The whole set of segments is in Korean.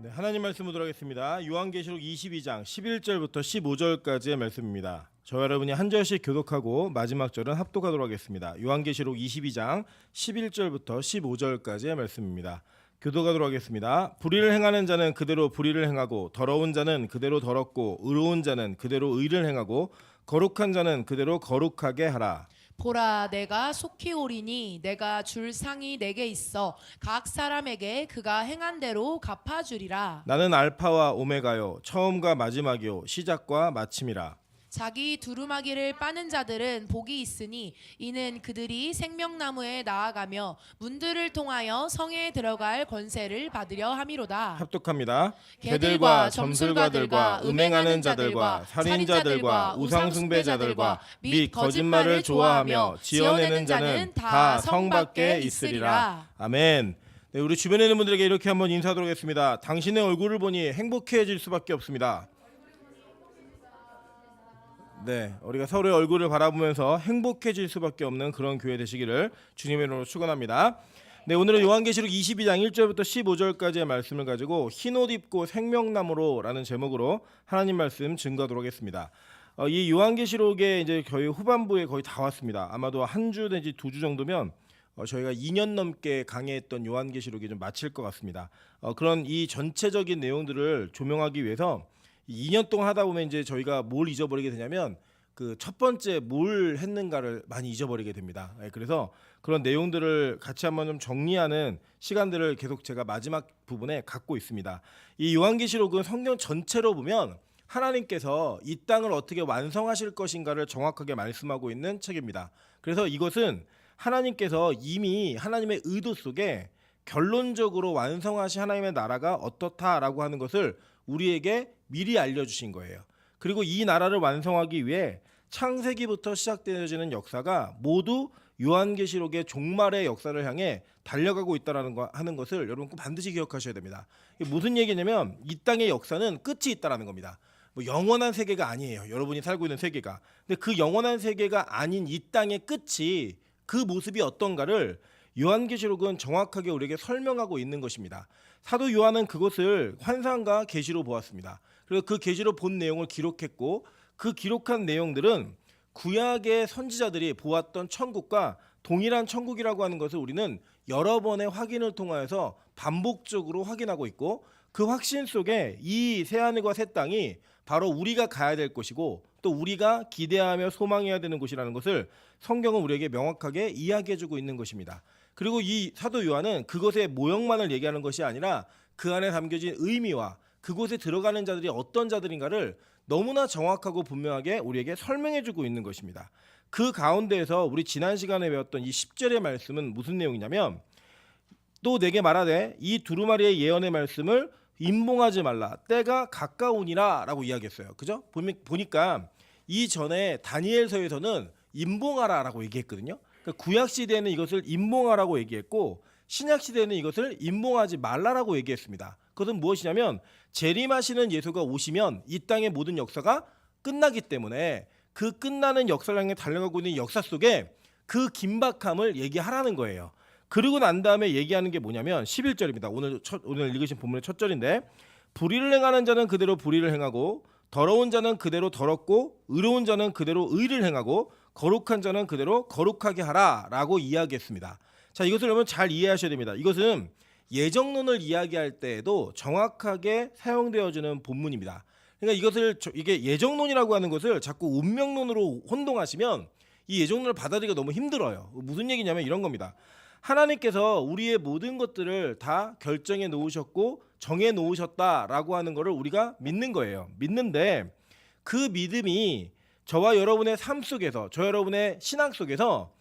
네, 하나님 말씀 보도록 하겠습니다. 요한계시록 22장 11절부터 15절까지의 말씀입니다. 저와 여러분이 한 절씩 교독하고 마지막 절은 합독하도록 하겠습니다. 요한계시록 22장 11절부터 15절까지의 말씀입니다. 교독하도록 하겠습니다. 불의를 행하는 자는 그대로 불의를 행하고, 더러운 자는 그대로 더럽고, 의로운 자는 그대로 의를 행하고, 거룩한 자는 그대로 거룩하게 하라. 보라, 내가 속히 오리니 내가 줄 상이 내게 있어 각 사람에게 그가 행한 대로 갚아주리라. 나는 알파와 오메가요, 처음과 마지막이요, 시작과 마침이라. 자기 두루마기를 빠는 자들은 복이 있으니 이는 그들이 생명나무에 나아가며 문들을 통하여 성에 들어갈 권세를 받으려 함이로다. 합독합니다. 개들과 점술가들과 음행하는 자들과 살인자들과 우상숭배자들과 및 거짓말을 좋아하며 지어내는 자는 다 성 밖에 있으리라. 아멘. 네, 우리 주변에 있는 분들에게 이렇게 한번 인사하도록 하겠습니다. 당신의 얼굴을 보니 행복해질 수밖에 없습니다. 네, 우리가 서로의 얼굴을 바라보면서 행복해질 수밖에 없는 그런 교회 되시기를 주님의 이름으로 축원합니다. 네, 오늘은 요한계시록 22장 1절부터 15절까지의 말씀을 가지고 흰옷 입고 생명나무로라는 제목으로 하나님 말씀 증거하도록 하겠습니다. 이 요한계시록의 이제 거의 후반부에 거의 다 왔습니다. 아마도 한 주 내지 두 주 정도면 저희가 2년 넘게 강의했던 요한계시록이 좀 마칠 것 같습니다. 그런 이 전체적인 내용들을 조명하기 위해서 2년 동안 하다 보면 이제 저희가 뭘 잊어버리게 되냐면 그 첫 번째 뭘 했는가를 많이 잊어버리게 됩니다. 그래서 그런 내용들을 같이 한번 좀 정리하는 시간들을 계속 제가 마지막 부분에 갖고 있습니다. 이 요한계시록은 성경 전체로 보면 하나님께서 이 땅을 어떻게 완성하실 것인가를 정확하게 말씀하고 있는 책입니다. 그래서 이것은 하나님께서 이미 하나님의 의도 속에 결론적으로 완성하신 하나님의 나라가 어떻다라고 하는 것을 우리에게 미리 알려주신 거예요. 그리고 이 나라를 완성하기 위해 창세기부터 시작되어지는 역사가 모두 요한계시록의 종말의 역사를 향해 달려가고 있다는 하는 것을 여러분 꼭 반드시 기억하셔야 됩니다. 이게 무슨 얘기냐면 이 땅의 역사는 끝이 있다는 겁니다. 뭐 영원한 세계가 아니에요. 여러분이 살고 있는 세계가. 근데 그 영원한 세계가 아닌 이 땅의 끝이 그 모습이 어떤가를 요한계시록은 정확하게 우리에게 설명하고 있는 것입니다. 사도 요한은 그것을 환상과 계시로 보았습니다. 그리고 그 계시로 본 내용을 기록했고 그 기록한 내용들은 구약의 선지자들이 보았던 천국과 동일한 천국이라고 하는 것을 우리는 여러 번의 확인을 통하여서 반복적으로 확인하고 있고 그 확신 속에 이 새하늘과 새 땅이 바로 우리가 가야 될 곳이고 또 우리가 기대하며 소망해야 되는 곳이라는 것을 성경은 우리에게 명확하게 이야기해주고 있는 것입니다. 그리고 이 사도 요한은 그것의 모형만을 얘기하는 것이 아니라 그 안에 담겨진 의미와 그곳에 들어가는 자들이 어떤 자들인가를 너무나 정확하고 분명하게 우리에게 설명해주고 있는 것입니다. 그 가운데에서 우리 지난 시간에 배웠던 이 10절의 말씀은 무슨 내용이냐면 또 내게 말하되 이 두루마리의 예언의 말씀을 임봉하지 말라 때가 가까우니라 라고 이야기했어요. 그죠? 보니까 이전에 다니엘서에서는 임봉하라라고 얘기했거든요. 그러니까 구약 시대에는 이것을 임봉하라고 얘기했고 신약 시대에는 이것을 임봉하지 말라라고 얘기했습니다. 그것은 무엇이냐면 재림하시는 예수가 오시면 이 땅의 모든 역사가 끝나기 때문에 그 끝나는 역사를 향해 달려가고 있는 역사 속에 그 긴박함을 얘기하라는 거예요. 그리고 난 다음에 얘기하는 게 뭐냐면 11절입니다. 오늘 읽으신 본문의 첫 절인데 불의를 행하는 자는 그대로 불의를 행하고 더러운 자는 그대로 더럽고 의로운 자는 그대로 의를 행하고 거룩한 자는 그대로 거룩하게 하라라고 이야기했습니다. 자, 이것을 여러분 잘 이해하셔야 됩니다. 이것은 예정론을 이야기할 때에도 정확하게 사용되어지는 본문입니다. 그러니까 이게 예정론이라고 하는 것을 자꾸 운명론으로 혼동하시면 이 예정론을 받아들이기가 너무 힘들어요. 무슨 얘기냐면 이런 겁니다. 하나님께서 우리의 모든 것들을 다 결정해 놓으셨고 정해 놓으셨다라고 하는 것을 우리가 믿는 거예요. 믿는데 그 믿음이 저와 여러분의 삶 속에서 저 여러분의 신앙 속에서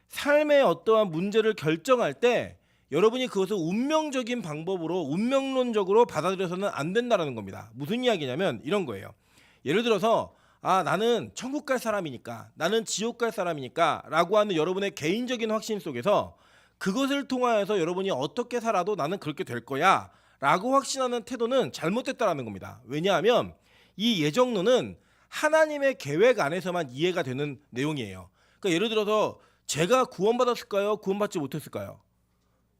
삶의 어떠한 문제를 결정할 때 여러분이 그것을 운명적인 방법으로 운명론적으로 받아들여서는 안 된다는 겁니다. 무슨 이야기냐면 이런 거예요. 예를 들어서 나는 천국 갈 사람이니까 나는 지옥 갈 사람이니까 라고 하는 여러분의 개인적인 확신 속에서 그것을 통하여서 여러분이 어떻게 살아도 나는 그렇게 될 거야 라고 확신하는 태도는 잘못됐다는 겁니다. 왜냐하면 이 예정론은 하나님의 계획 안에서만 이해가 되는 내용이에요. 그러니까 예를 들어서 제가 구원받았을까요? 구원받지 못했을까요?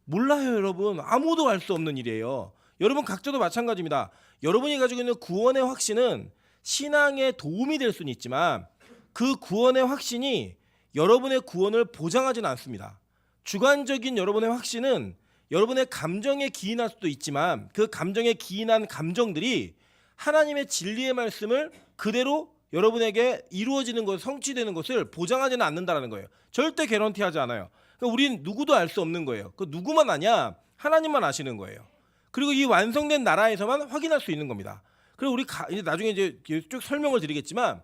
몰라요, 여러분. 아무도 알 수 없는 일이에요. 여러분 각자도 마찬가지입니다. 여러분이 가지고 있는 구원의 확신은 신앙에 도움이 될 수는 있지만 그 구원의 확신이 여러분의 구원을 보장하지는 않습니다. 주관적인 여러분의 확신은 여러분의 감정에 기인할 수도 있지만 그 감정에 기인한 감정들이 하나님의 진리의 말씀을 그대로 여러분에게 이루어지는 것, 성취되는 것을 보장하지는 않는다라는 거예요. 절대 개런티하지 않아요. 그러니까 우린 누구도 알 수 없는 거예요. 그 누구만 아냐? 하나님만 아시는 거예요. 그리고 이 완성된 나라에서만 확인할 수 있는 겁니다. 그리고 우리 이제 나중에 이제 쭉 설명을 드리겠지만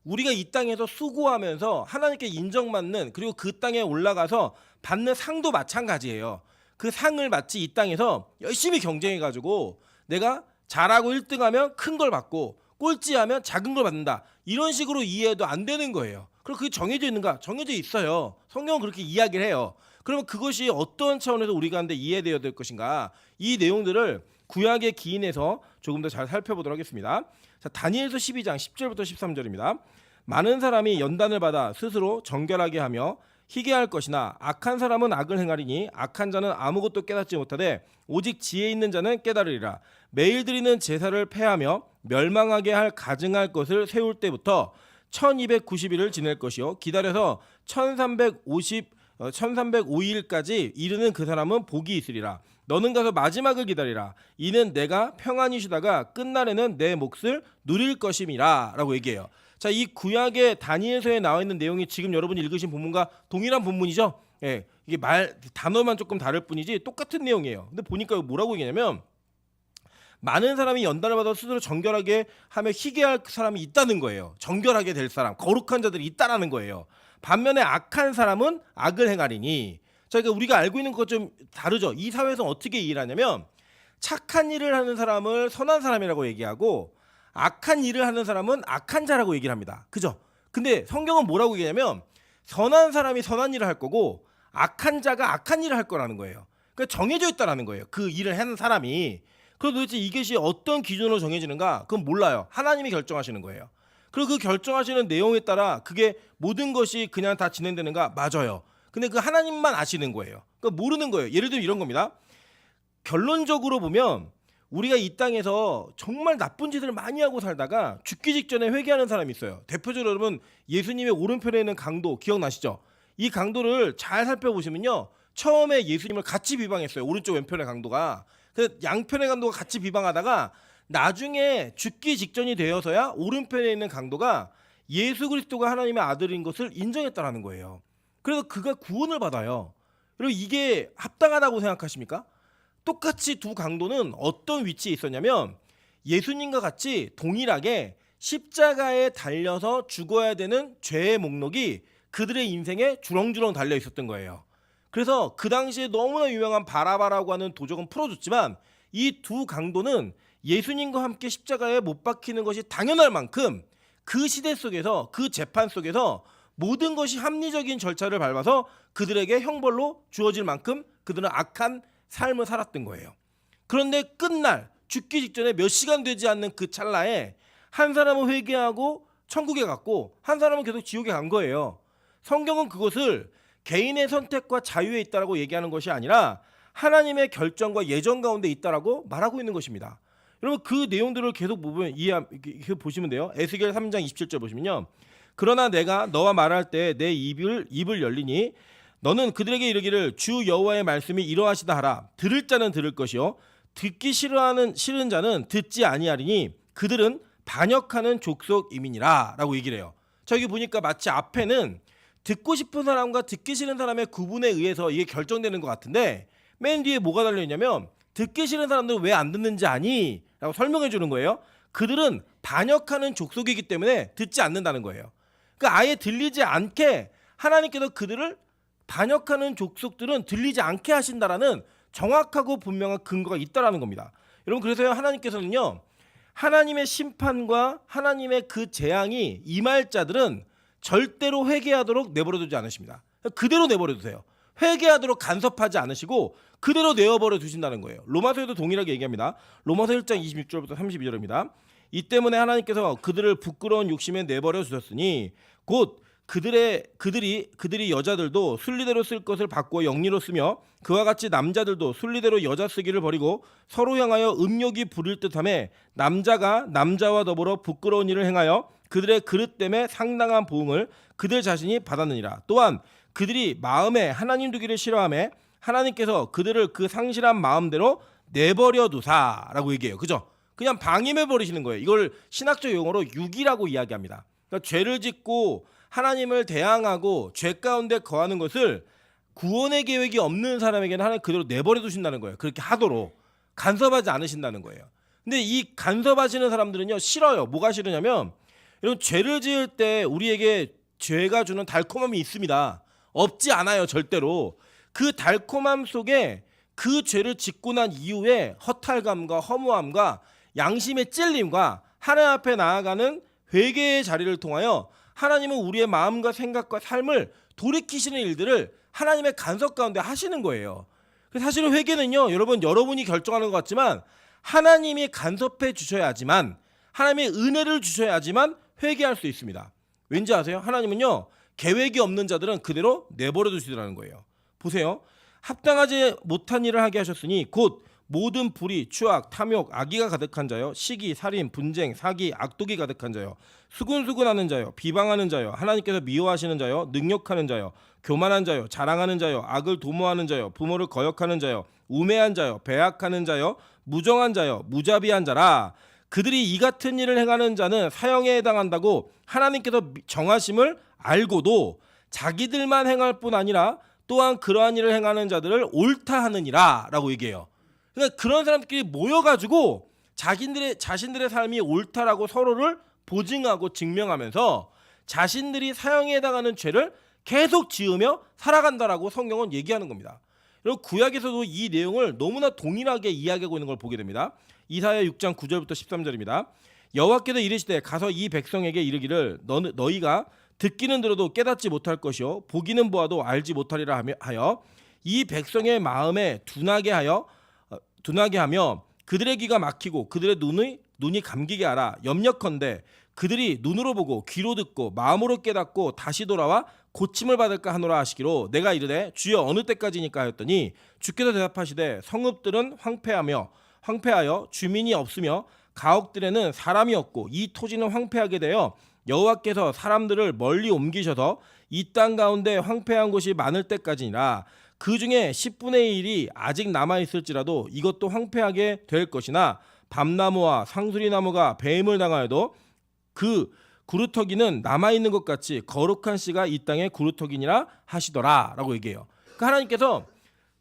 우리가 이 땅에서 수고하면서 하나님께 인정받는 그리고 그 땅에 올라가서 받는 상도 마찬가지예요. 그 상을 마치 이 땅에서 열심히 경쟁해가지고 내가 잘하고 1등하면 큰 걸 받고 꼴찌하면 작은 걸 받는다. 이런 식으로 이해해도 안 되는 거예요. 그럼 그게 정해져 있는가? 정해져 있어요. 성경은 그렇게 이야기를 해요. 그러면 그것이 어떤 차원에서 우리가 한데 이해되어야 될 것인가? 이 내용들을 구약의 기인에서 조금 더 잘 살펴보도록 하겠습니다. 자, 다니엘서 12장 10절부터 13절입니다. 많은 사람이 연단을 받아 스스로 정결하게 하며 희게할 것이나 악한 사람은 악을 행하리니 악한 자는 아무것도 깨닫지 못하되 오직 지혜 있는 자는 깨달으리라. 매일 드리는 제사를 폐하며 멸망하게 할 가증할 것을 세울 때부터 1290일을 지낼 것이요 기다려서 1305일까지 이르는 그 사람은 복이 있으리라. 너는 가서 마지막을 기다리라. 이는 내가 평안히 쉬다가 끝날에는 내 몫을 누릴 것임이라 라고 얘기해요. 자, 이 구약의 다니엘서에 나와 있는 내용이 지금 여러분이 읽으신 본문과 동일한 본문이죠. 예, 이게 단어만 조금 다를 뿐이지 똑같은 내용이에요. 근데 보니까 뭐라고 얘기냐면 많은 사람이 연단을 받아 스스로 정결하게 하며 희게할 사람이 있다는 거예요. 정결하게 될 사람, 거룩한 자들이 있다라는 거예요. 반면에 악한 사람은 악을 행하리니. 자, 그러니까 우리가 알고 있는 것 좀 다르죠. 이 사회에서 어떻게 일하냐면 착한 일을 하는 사람을 선한 사람이라고 얘기하고 악한 일을 하는 사람은 악한 자라고 얘기를 합니다. 그죠? 근데 성경은 뭐라고 얘기하냐면 선한 사람이 선한 일을 할 거고 악한 자가 악한 일을 할 거라는 거예요. 그러니까 정해져 있다라는 거예요. 그 일을 하는 사람이. 그럼 도대체 이것이 어떤 기준으로 정해지는가? 그건 몰라요. 하나님이 결정하시는 거예요. 그리고 그 결정하시는 내용에 따라 그게 모든 것이 그냥 다 진행되는가? 맞아요. 근데 그 하나님만 아시는 거예요. 그러니까 모르는 거예요. 예를 들면 이런 겁니다. 결론적으로 보면 우리가 이 땅에서 정말 나쁜 짓을 많이 하고 살다가 죽기 직전에 회개하는 사람이 있어요. 대표적으로 여러분 예수님의 오른편에 있는 강도 기억나시죠? 이 강도를 잘 살펴보시면요. 처음에 예수님을 같이 비방했어요. 오른쪽 왼편의 강도가. 그 양편의 강도가 같이 비방하다가 나중에 죽기 직전이 되어서야 오른편에 있는 강도가 예수 그리스도가 하나님의 아들인 것을 인정했다라는 거예요. 그래서 그가 구원을 받아요. 그리고 이게 합당하다고 생각하십니까? 똑같이 두 강도는 어떤 위치에 있었냐면 예수님과 같이 동일하게 십자가에 달려서 죽어야 되는 죄의 목록이 그들의 인생에 주렁주렁 달려 있었던 거예요. 그래서 그 당시에 너무나 유명한 바라바라고 하는 도적은 풀어줬지만 이 두 강도는 예수님과 함께 십자가에 못 박히는 것이 당연할 만큼 그 시대 속에서 그 재판 속에서 모든 것이 합리적인 절차를 밟아서 그들에게 형벌로 주어질 만큼 그들은 악한 삶을 살았던 거예요. 그런데 끝날 죽기 직전에 몇 시간 되지 않는 그 찰나에 한 사람은 회개하고 천국에 갔고 한 사람은 계속 지옥에 간 거예요. 성경은 그것을 개인의 선택과 자유에 있다라고 얘기하는 것이 아니라 하나님의 결정과 예정 가운데 있다라고 말하고 있는 것입니다. 여러분 그 내용들을 계속 보면 보시면 돼요. 에스겔 3장 27절 보시면요. 그러나 내가 너와 말할 때 내 입을 열리니 너는 그들에게 이르기를 주 여호와의 말씀이 이러하시다 하라. 들을 자는 들을 것이요 듣기 싫은 자는 듣지 아니하리니 그들은 반역하는 족속임이니라 라고 얘기를 해요. 자, 여기 보니까 마치 앞에는 듣고 싶은 사람과 듣기 싫은 사람의 구분에 의해서 이게 결정되는 것 같은데 맨 뒤에 뭐가 달려있냐면 듣기 싫은 사람들은 왜 안 듣는지 아니? 라고 설명해 주는 거예요. 그들은 반역하는 족속이기 때문에 듣지 않는다는 거예요. 그러니까 아예 들리지 않게 하나님께서 그들을 반역하는 족속들은 들리지 않게 하신다라는 정확하고 분명한 근거가 있다라는 겁니다. 여러분 그래서 하나님께서는요. 하나님의 심판과 하나님의 그 재앙이 임할 자들은 절대로 회개하도록 내버려 두지 않으십니다. 그대로 내버려 두세요. 회개하도록 간섭하지 않으시고 그대로 내어버려 두신다는 거예요. 로마서에도 동일하게 얘기합니다. 로마서 1장 26절부터 32절입니다. 이 때문에 하나님께서 그들을 부끄러운 욕심에 내버려 두셨으니 곧 그들이 여자들도 순리대로 쓸 것을 바꾸어 영리로 쓰며 그와 같이 남자들도 순리대로 여자 쓰기를 버리고 서로 향하여 음욕이 부릴 듯하며 남자가 남자와 더불어 부끄러운 일을 행하여 그들의 그릇 때문에 상당한 보응을 그들 자신이 받았느니라. 또한 그들이 마음에 하나님 두기를 싫어하며 하나님께서 그들을 그 상실한 마음대로 내버려 두사라고 얘기해요. 그죠? 그냥 방임해 버리시는 거예요. 이걸 신학적 용어로 유기라고 이야기합니다. 그러니까 죄를 짓고 하나님을 대항하고 죄 가운데 거하는 것을 구원의 계획이 없는 사람에게는 하나님 그대로 내버려 두신다는 거예요. 그렇게 하도록 간섭하지 않으신다는 거예요. 근데 이 간섭하시는 사람들은요 싫어요. 뭐가 싫으냐면 여러분 죄를 지을 때 우리에게 죄가 주는 달콤함이 있습니다. 없지 않아요. 절대로. 그 달콤함 속에 그 죄를 짓고 난 이후에 허탈감과 허무함과 양심의 찔림과 하나님 앞에 나아가는 회개의 자리를 통하여 하나님은 우리의 마음과 생각과 삶을 돌이키시는 일들을 하나님의 간섭 가운데 하시는 거예요. 사실은 회개는요, 여러분이 결정하는 것 같지만 하나님이 간섭해 주셔야지만, 하나님의 은혜를 주셔야지만 회개할 수 있습니다. 왠지 아세요? 하나님은요, 계획이 없는 자들은 그대로 내버려 두시더라는 거예요. 보세요. 합당하지 못한 일을 하게 하셨으니 곧 모든 불의, 추악, 탐욕, 악의가 가득한 자요, 시기, 살인, 분쟁, 사기, 악독이 가득한 자요, 수군수군하는 자요, 비방하는 자요, 하나님께서 미워하시는 자요, 능욕하는 자요, 교만한 자요, 자랑하는 자요, 악을 도모하는 자요, 부모를 거역하는 자요, 우매한 자요, 배악하는 자요, 무정한 자요, 무자비한 자라. 그들이 이 같은 일을 행하는 자는 사형에 해당한다고 하나님께서 정하심을 알고도 자기들만 행할 뿐 아니라 또한 그러한 일을 행하는 자들을 옳다 하느니라 라고 얘기해요. 그러니까 그런 사람들끼리 모여가지고 자신들의 삶이 옳다라고 서로를 보증하고 증명하면서 자신들이 사형에 해당하는 죄를 계속 지으며 살아간다라고 성경은 얘기하는 겁니다. 그리고 구약에서도 이 내용을 너무나 동일하게 이야기하고 있는 걸 보게 됩니다. 이사야 6장 9절부터 13절입니다. 여호와께서 이르시되 가서 이 백성에게 이르기를 너희가 듣기는 들어도 깨닫지 못할 것이요 보기는 보아도 알지 못하리라 하여 이 백성의 마음에 둔하게 하며 그들의 귀가 막히고 그들의 눈이 감기게 하라. 염려컨대 그들이 눈으로 보고 귀로 듣고 마음으로 깨닫고 다시 돌아와 고침을 받을까 하노라 하시기로 내가 이르되 주여 어느 때까지니까 하였더니 주께서 대답하시되 성읍들은 황폐하여 주민이 없으며 가옥들에는 사람이 없고 이 토지는 황폐하게 되어 여호와께서 사람들을 멀리 옮기셔서 이 땅 가운데 황폐한 곳이 많을 때까지니라. 그 중에 10분의 1이 아직 남아있을지라도 이것도 황폐하게 될 것이나 밤나무와 상수리나무가 배임을 당하여도 그 구루터기는 남아있는 것 같이 거룩한 씨가 이 땅의 구루터기니라 하시더라 라고 얘기해요. 그러니까 하나님께서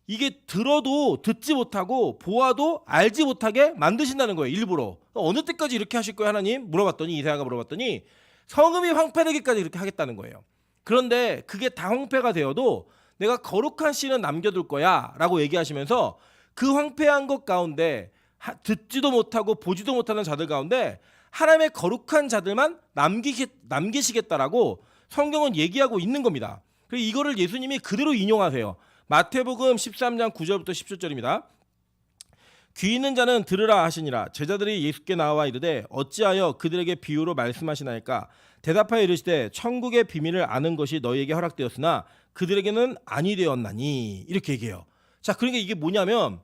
이게 들어도 듣지 못하고 보아도 알지 못하게 만드신다는 거예요. 일부러. 어느 때까지 이렇게 하실 거예요 하나님? 이사야가 물어봤더니 성읍이 황폐되기까지 이렇게 하겠다는 거예요. 그런데 그게 다 황폐가 되어도 내가 거룩한 씨는 남겨둘 거야 라고 얘기하시면서 그 황폐한 것 가운데 듣지도 못하고 보지도 못하는 자들 가운데 하나님의 거룩한 자들만 남기시겠다라고 성경은 얘기하고 있는 겁니다. 그리고 이거를 예수님이 그대로 인용하세요. 마태복음 13장 9절부터 17절입니다. 귀 있는 자는 들으라 하시니라. 제자들이 예수께 나와 이르되 어찌하여 그들에게 비유로 말씀하시나이까. 대답하여 이르시되 천국의 비밀을 아는 것이 너희에게 허락되었으나 그들에게는 아니 되었나니. 이렇게 얘기해요. 자, 그러니까 이게 뭐냐면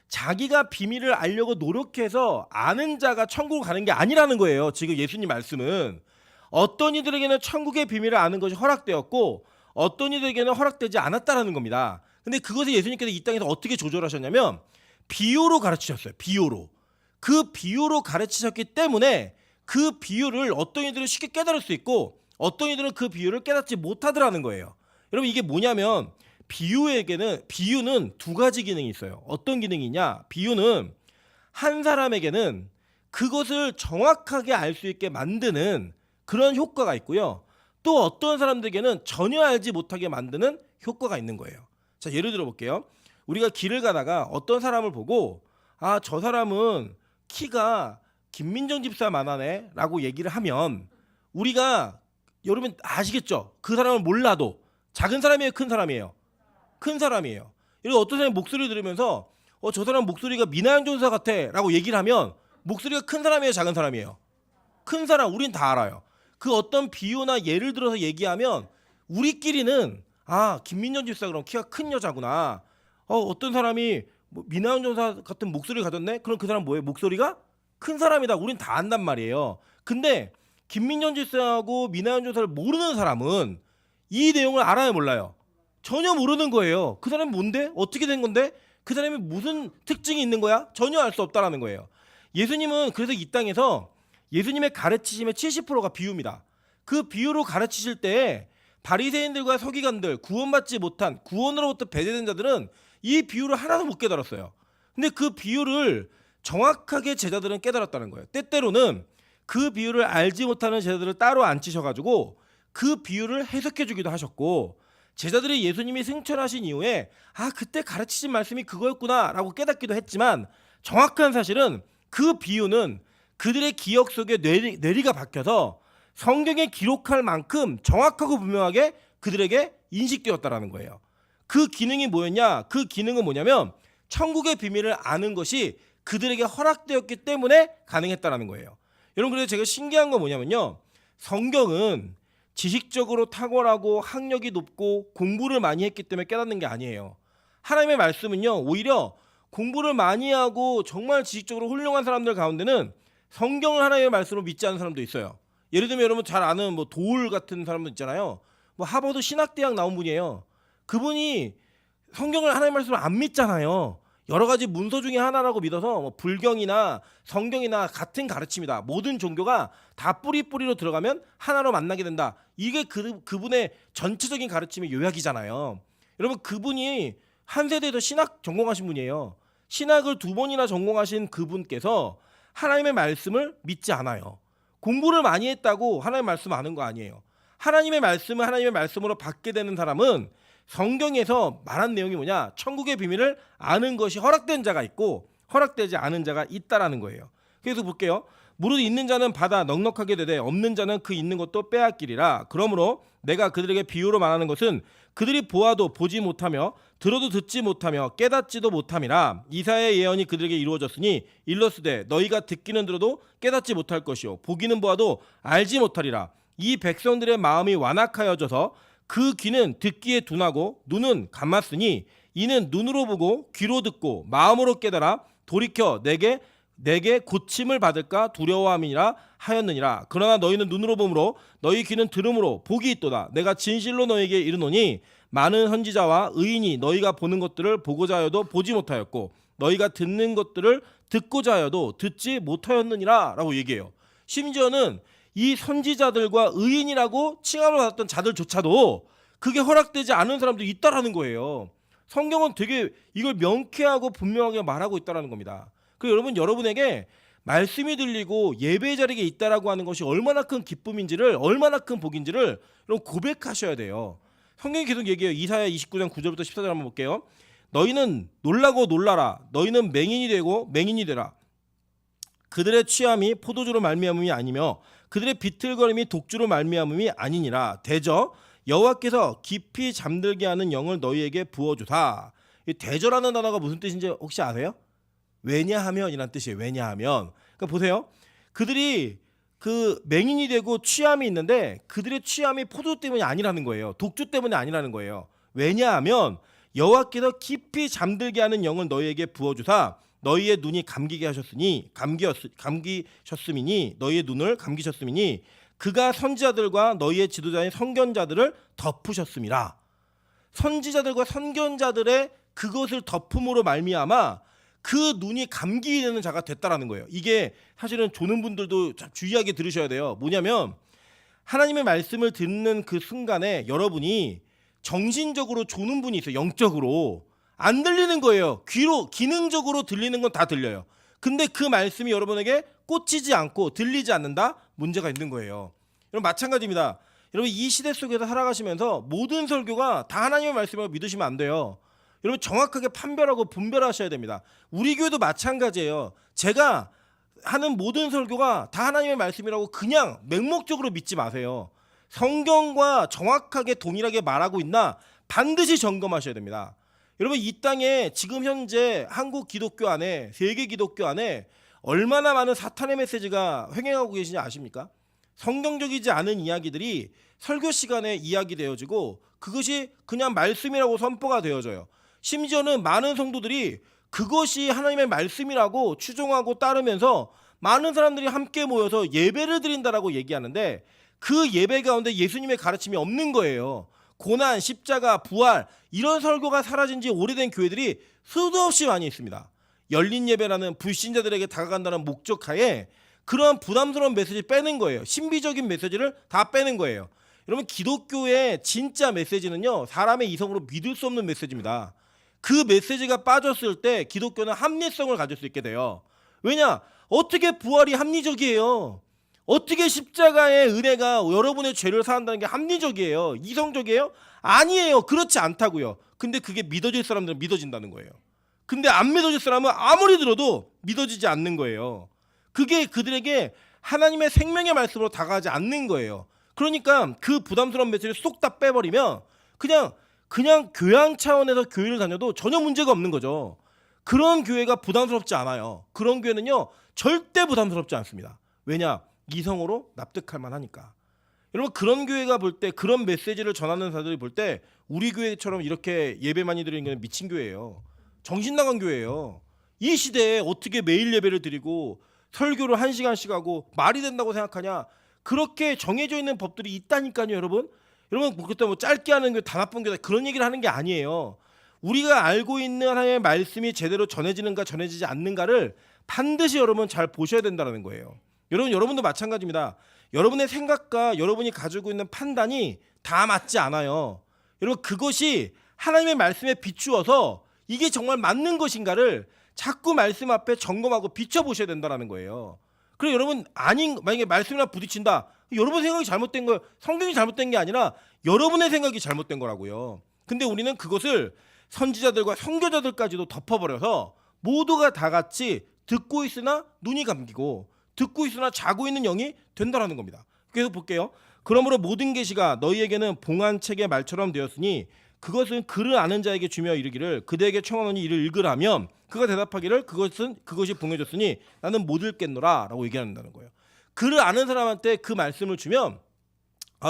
자기가 비밀을 알려고 노력해서 아는 자가 천국을 가는 게 아니라는 거예요. 지금 예수님 말씀은 어떤 이들에게는 천국의 비밀을 아는 것이 허락되었고 어떤 이들에게는 허락되지 않았다라는 겁니다. 근데 그것을 예수님께서 이 땅에서 어떻게 조절하셨냐면 비유로 가르치셨어요. 비유로. 그 비유로 가르치셨기 때문에 그 비유를 어떤 이들은 쉽게 깨달을 수 있고 어떤 이들은 그 비유를 깨닫지 못하더라는 거예요. 여러분 이게 뭐냐면 비유는 두 가지 기능이 있어요. 어떤 기능이냐? 비유는 한 사람에게는 그것을 정확하게 알 수 있게 만드는 그런 효과가 있고요. 또 어떤 사람들에게는 전혀 알지 못하게 만드는 효과가 있는 거예요. 자, 예를 들어 볼게요. 우리가 길을 가다가 어떤 사람을 보고 아, 저 사람은 키가 김민정 집사만 하네 라고 얘기를 하면 우리가 여러분 아시겠죠? 그 사람을 몰라도 작은 사람이에요? 큰 사람이에요? 큰 사람이에요. 그리고 어떤 사람이 목소리를 들으면서 저 사람 목소리가 미나영 전사 같아 라고 얘기를 하면 목소리가 큰 사람이에요? 작은 사람이에요? 큰 사람. 우린 다 알아요. 그 어떤 비유나 예를 들어서 얘기하면 우리끼리는 김민정 집사 그럼 키가 큰 여자구나. 어떤 사람이 뭐 미나은 전사 같은 목소리를 가졌네. 그럼 그 사람 뭐예요? 목소리가 큰 사람이다. 우린 다 안단 말이에요. 근데 김민정 집사하고 미나은 전사를 모르는 사람은 이 내용을 알아요, 몰라요? 전혀 모르는 거예요. 그 사람이 뭔데? 어떻게 된 건데? 그 사람이 무슨 특징이 있는 거야? 전혀 알 수 없다라는 거예요. 예수님은 그래서 이 땅에서 예수님의 가르치심의 70%가 비유입니다. 그 비유로 가르치실 때 바리새인들과 서기관들, 구원받지 못한, 구원으로부터 배제된 자들은 이 비유를 하나도 못 깨달았어요. 근데 그 비유를 정확하게 제자들은 깨달았다는 거예요. 때때로는 그 비유를 알지 못하는 제자들을 따로 앉히셔가지고 그 비유를 해석해 주기도 하셨고, 제자들이 예수님이 승천하신 이후에 그때 가르치신 말씀이 그거였구나 라고 깨닫기도 했지만, 정확한 사실은 그 비유는 그들의 기억 속에 뇌리가 박혀서 성경에 기록할 만큼 정확하고 분명하게 그들에게 인식되었다라는 거예요. 그 기능이 뭐였냐? 그 기능은 뭐냐면 천국의 비밀을 아는 것이 그들에게 허락되었기 때문에 가능했다라는 거예요. 여러분, 그래서 제가 신기한 건 뭐냐면요, 성경은 지식적으로 탁월하고 학력이 높고 공부를 많이 했기 때문에 깨닫는 게 아니에요. 하나님의 말씀은요, 오히려 공부를 많이 하고 정말 지식적으로 훌륭한 사람들 가운데는 성경을 하나님의 말씀으로 믿지 않는 사람도 있어요. 예를 들면 여러분 잘 아는 뭐 도울 같은 사람도 있잖아요. 뭐 하버드 신학대학 나온 분이에요. 그분이 성경을 하나님의 말씀을 안 믿잖아요. 여러 가지 문서 중에 하나라고 믿어서 뭐 불경이나 성경이나 같은 가르침이다. 모든 종교가 다 뿌리로 들어가면 하나로 만나게 된다. 이게 그분의 전체적인 가르침의 요약이잖아요. 여러분, 그분이 한 세대에서 신학 전공하신 분이에요. 신학을 2번이나 전공하신 그분께서 하나님의 말씀을 믿지 않아요. 공부를 많이 했다고 하나님의 말씀 아는 거 아니에요. 하나님의 말씀을 하나님의 말씀으로 받게 되는 사람은 성경에서 말한 내용이 뭐냐? 천국의 비밀을 아는 것이 허락된 자가 있고 허락되지 않은 자가 있다라는 거예요. 그래서 볼게요. 무릇 있는 자는 받아 넉넉하게 되되 없는 자는 그 있는 것도 빼앗기리라. 그러므로 내가 그들에게 비유로 말하는 것은 그들이 보아도 보지 못하며 들어도 듣지 못하며 깨닫지도 못함이라. 이사야의 예언이 그들에게 이루어졌으니 일러스되 너희가 듣기는 들어도 깨닫지 못할 것이요 보기는 보아도 알지 못하리라. 이 백성들의 마음이 완악하여져서 그 귀는 듣기에 둔하고 눈은 감았으니 이는 눈으로 보고 귀로 듣고 마음으로 깨달아 돌이켜 내게 고침을 받을까 두려워함이라 하였느니라. 그러나 너희는 눈으로 보므로 너희 귀는 들음으로 복이 있도다. 내가 진실로 너희에게 이르노니 많은 선지자와 의인이 너희가 보는 것들을 보고자 하여도 보지 못하였고 너희가 듣는 것들을 듣고자 하여도 듣지 못하였느니라 라고 얘기해요. 심지어는 이 선지자들과 의인이라고 칭함을 받았던 자들조차도 그게 허락되지 않은 사람들이 있다라는 거예요. 성경은 되게 이걸 명쾌하고 분명하게 말하고 있다라는 겁니다. 그리고 여러분에게 말씀이 들리고 예배 자리에 있다라고 하는 것이 얼마나 큰 기쁨인지를, 얼마나 큰 복인지를 여러분 고백하셔야 돼요. 성경이 계속 얘기해요. 이사야 29장 9절부터 14절 한번 볼게요. 너희는 놀라고 놀라라. 너희는 맹인이 되고 맹인이 되라. 그들의 취함이 포도주로 말미암음이 아니며 그들의 비틀거림이 독주로 말미암음이 아니니라. 대저 여호와께서 깊이 잠들게 하는 영을 너희에게 부어주사. 이 대저라는 단어가 무슨 뜻인지 혹시 아세요? 왜냐하면이란 뜻이에요. 왜냐하면. 그러니까 보세요. 그들이 그 맹인이 되고 취함이 있는데 그들의 취함이 포도 때문이 아니라는 거예요. 독주 때문이 아니라는 거예요. 왜냐하면 여호와께서 깊이 잠들게 하는 영을 너희에게 부어주사 너희의 눈이 감기셨음이니 너희의 눈을 감기셨음이니 그가 선지자들과 너희의 지도자인 선견자들을 덮으셨음이라. 선지자들과 선견자들의 그것을 덮음으로 말미암아 그 눈이 감기 되는 자가 됐다라는 거예요. 이게 사실은 조는 분들도 주의하게 들으셔야 돼요. 뭐냐면 하나님의 말씀을 듣는 그 순간에 여러분이 정신적으로 조는 분이 있어요. 영적으로 안 들리는 거예요. 귀로 기능적으로 들리는 건 다 들려요. 근데 그 말씀이 여러분에게 꽂히지 않고 들리지 않는다? 문제가 있는 거예요. 여러분 마찬가지입니다. 여러분 이 시대 속에서 살아가시면서 모든 설교가 다 하나님의 말씀을 믿으시면 안 돼요. 여러분 정확하게 판별하고 분별하셔야 됩니다. 우리 교회도 마찬가지예요. 제가 하는 모든 설교가 다 하나님의 말씀이라고 그냥 맹목적으로 믿지 마세요. 성경과 정확하게 동일하게 말하고 있나 반드시 점검하셔야 됩니다. 여러분 이 땅에 지금 현재 한국 기독교 안에 세계 기독교 안에 얼마나 많은 사탄의 메시지가 횡행하고 계시냐 아십니까? 성경적이지 않은 이야기들이 설교 시간에 이야기되어지고 그것이 그냥 말씀이라고 선포가 되어져요. 심지어는 많은 성도들이 그것이 하나님의 말씀이라고 추종하고 따르면서 많은 사람들이 함께 모여서 예배를 드린다라고 얘기하는데 그 예배 가운데 예수님의 가르침이 없는 거예요. 고난, 십자가, 부활 이런 설교가 사라진 지 오래된 교회들이 수도 없이 많이 있습니다. 열린 예배라는 불신자들에게 다가간다는 목적하에 그런 부담스러운 메시지 빼는 거예요. 신비적인 메시지를 다 빼는 거예요. 여러분 기독교의 진짜 메시지는요. 사람의 이성으로 믿을 수 없는 메시지입니다. 그 메시지가 빠졌을 때 기독교는 합리성을 가질 수 있게 돼요. 왜냐? 어떻게 부활이 합리적이에요? 어떻게 십자가의 은혜가 여러분의 죄를 사한다는 게 합리적이에요? 이성적이에요? 아니에요. 그렇지 않다고요. 근데 그게 믿어질 사람들은 믿어진다는 거예요. 근데 안 믿어질 사람은 아무리 들어도 믿어지지 않는 거예요. 그게 그들에게 하나님의 생명의 말씀으로 다가가지 않는 거예요. 그러니까 그 부담스러운 메시지를 쏙 다 빼버리면 그냥 교양 차원에서 교회를 다녀도 전혀 문제가 없는 거죠. 그런 교회가 부담스럽지 않아요. 그런 교회는요 절대 부담스럽지 않습니다. 왜냐? 이성으로 납득할 만하니까. 여러분 그런 교회가 볼 때 그런 메시지를 전하는 사람들이 볼 때 우리 교회처럼 이렇게 예배 많이 드리는 게 미친 교회예요. 정신 나간 교회예요. 이 시대에 어떻게 매일 예배를 드리고 설교를 1시간씩 하고 말이 된다고 생각하냐? 그렇게 정해져 있는 법들이 있다니까요, 여러분. 여러분 그때 뭐 짧게 하는 게 다 나쁜 교다 그런 얘기를 하는 게 아니에요. 우리가 알고 있는 하나님의 말씀이 제대로 전해지는가 전해지지 않는가를 반드시 여러분 잘 보셔야 된다는 거예요. 여러분도 마찬가지입니다. 여러분의 생각과 여러분이 가지고 있는 판단이 다 맞지 않아요. 여러분 그것이 하나님의 말씀에 비추어서 이게 정말 맞는 것인가를 자꾸 말씀 앞에 점검하고 비춰보셔야 된다는 거예요. 그래 여러분 만약에 말씀이랑 부딪힌다. 여러분 생각이 잘못된 거예요. 성경이 잘못된 게 아니라 여러분의 생각이 잘못된 거라고요. 근데 우리는 그것을 선지자들과 선교자들까지도 덮어버려서 모두가 다 같이 듣고 있으나 눈이 감기고 듣고 있으나 자고 있는 영이 된다라는 겁니다. 그래서 볼게요. 그러므로 모든 계시가 너희에게는 봉안책의 말처럼 되었으니 그것은 글을 아는 자에게 주며 이르기를 그대에게 청하노니 이를 읽으라면 그가 대답하기를 그것이 봉해졌으니 나는 못 읽겠노라 라고 얘기한다는 거예요. 글을 아는 사람한테 그 말씀을 주면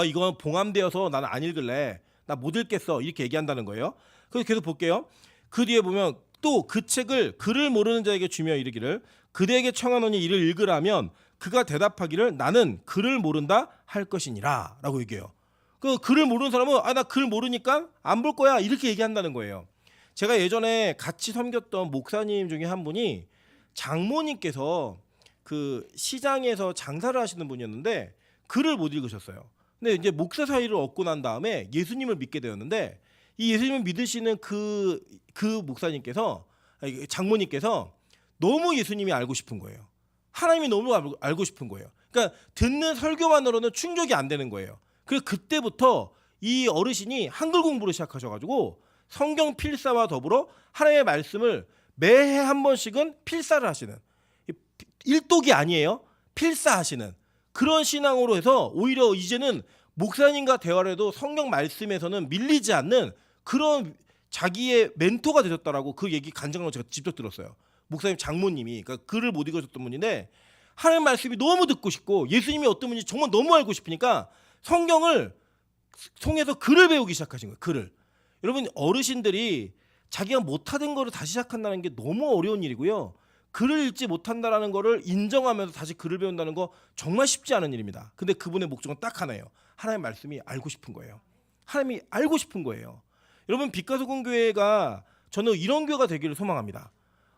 이건 봉함되어서 나는 안 읽을래. 나 못 읽겠어. 이렇게 얘기한다는 거예요. 그래서 계속 볼게요. 그 뒤에 보면 또 그 책을 글을 모르는 자에게 주며 이르기를 그대에게 청하노니 이를 읽으라면 그가 대답하기를 나는 글을 모른다 할 것이니라 라고 얘기해요. 그 글을 모르는 사람은 나 글 모르니까 안 볼 거야 이렇게 얘기한다는 거예요. 제가 예전에 같이 섬겼던 목사님 중에 한 분이 장모님께서 그 시장에서 장사를 하시는 분이었는데 글을 못 읽으셨어요. 근데 이제 목사 사이를 얻고 난 다음에 예수님을 믿게 되었는데 이 예수님을 믿으시는 그 목사님께서 장모님께서 너무 예수님이 알고 싶은 거예요. 하나님이 너무 알고 싶은 거예요. 그러니까 듣는 설교만으로는 충족이 안 되는 거예요. 그래서 그때부터 이 어르신이 한글 공부를 시작하셔가지고 성경 필사와 더불어 하나님의 말씀을 매해 한 번씩은 필사를 하시는 일독이 아니에요. 필사하시는 그런 신앙으로 해서 오히려 이제는 목사님과 대화를 해도 성경 말씀에서는 밀리지 않는 그런 자기의 멘토가 되셨다라고 그 얘기 간증을 제가 직접 들었어요. 목사님 장모님이 그러니까 글을 못 읽으셨던 분인데 하나님 말씀이 너무 듣고 싶고 예수님이 어떤 분인지 정말 너무 알고 싶으니까 성경을 통해서 글을 배우기 시작하신 거예요. 글을. 여러분 어르신들이 자기가 못하던 거를 다시 시작한다는 게 너무 어려운 일이고요. 글을 읽지 못한다는 거를 인정하면서 다시 글을 배운다는 거 정말 쉽지 않은 일입니다. 근데 그분의 목적은 딱 하나예요. 하나님의 말씀이 알고 싶은 거예요. 하나님이 알고 싶은 거예요. 여러분 빛과소금교회가 저는 이런 교회가 되기를 소망합니다.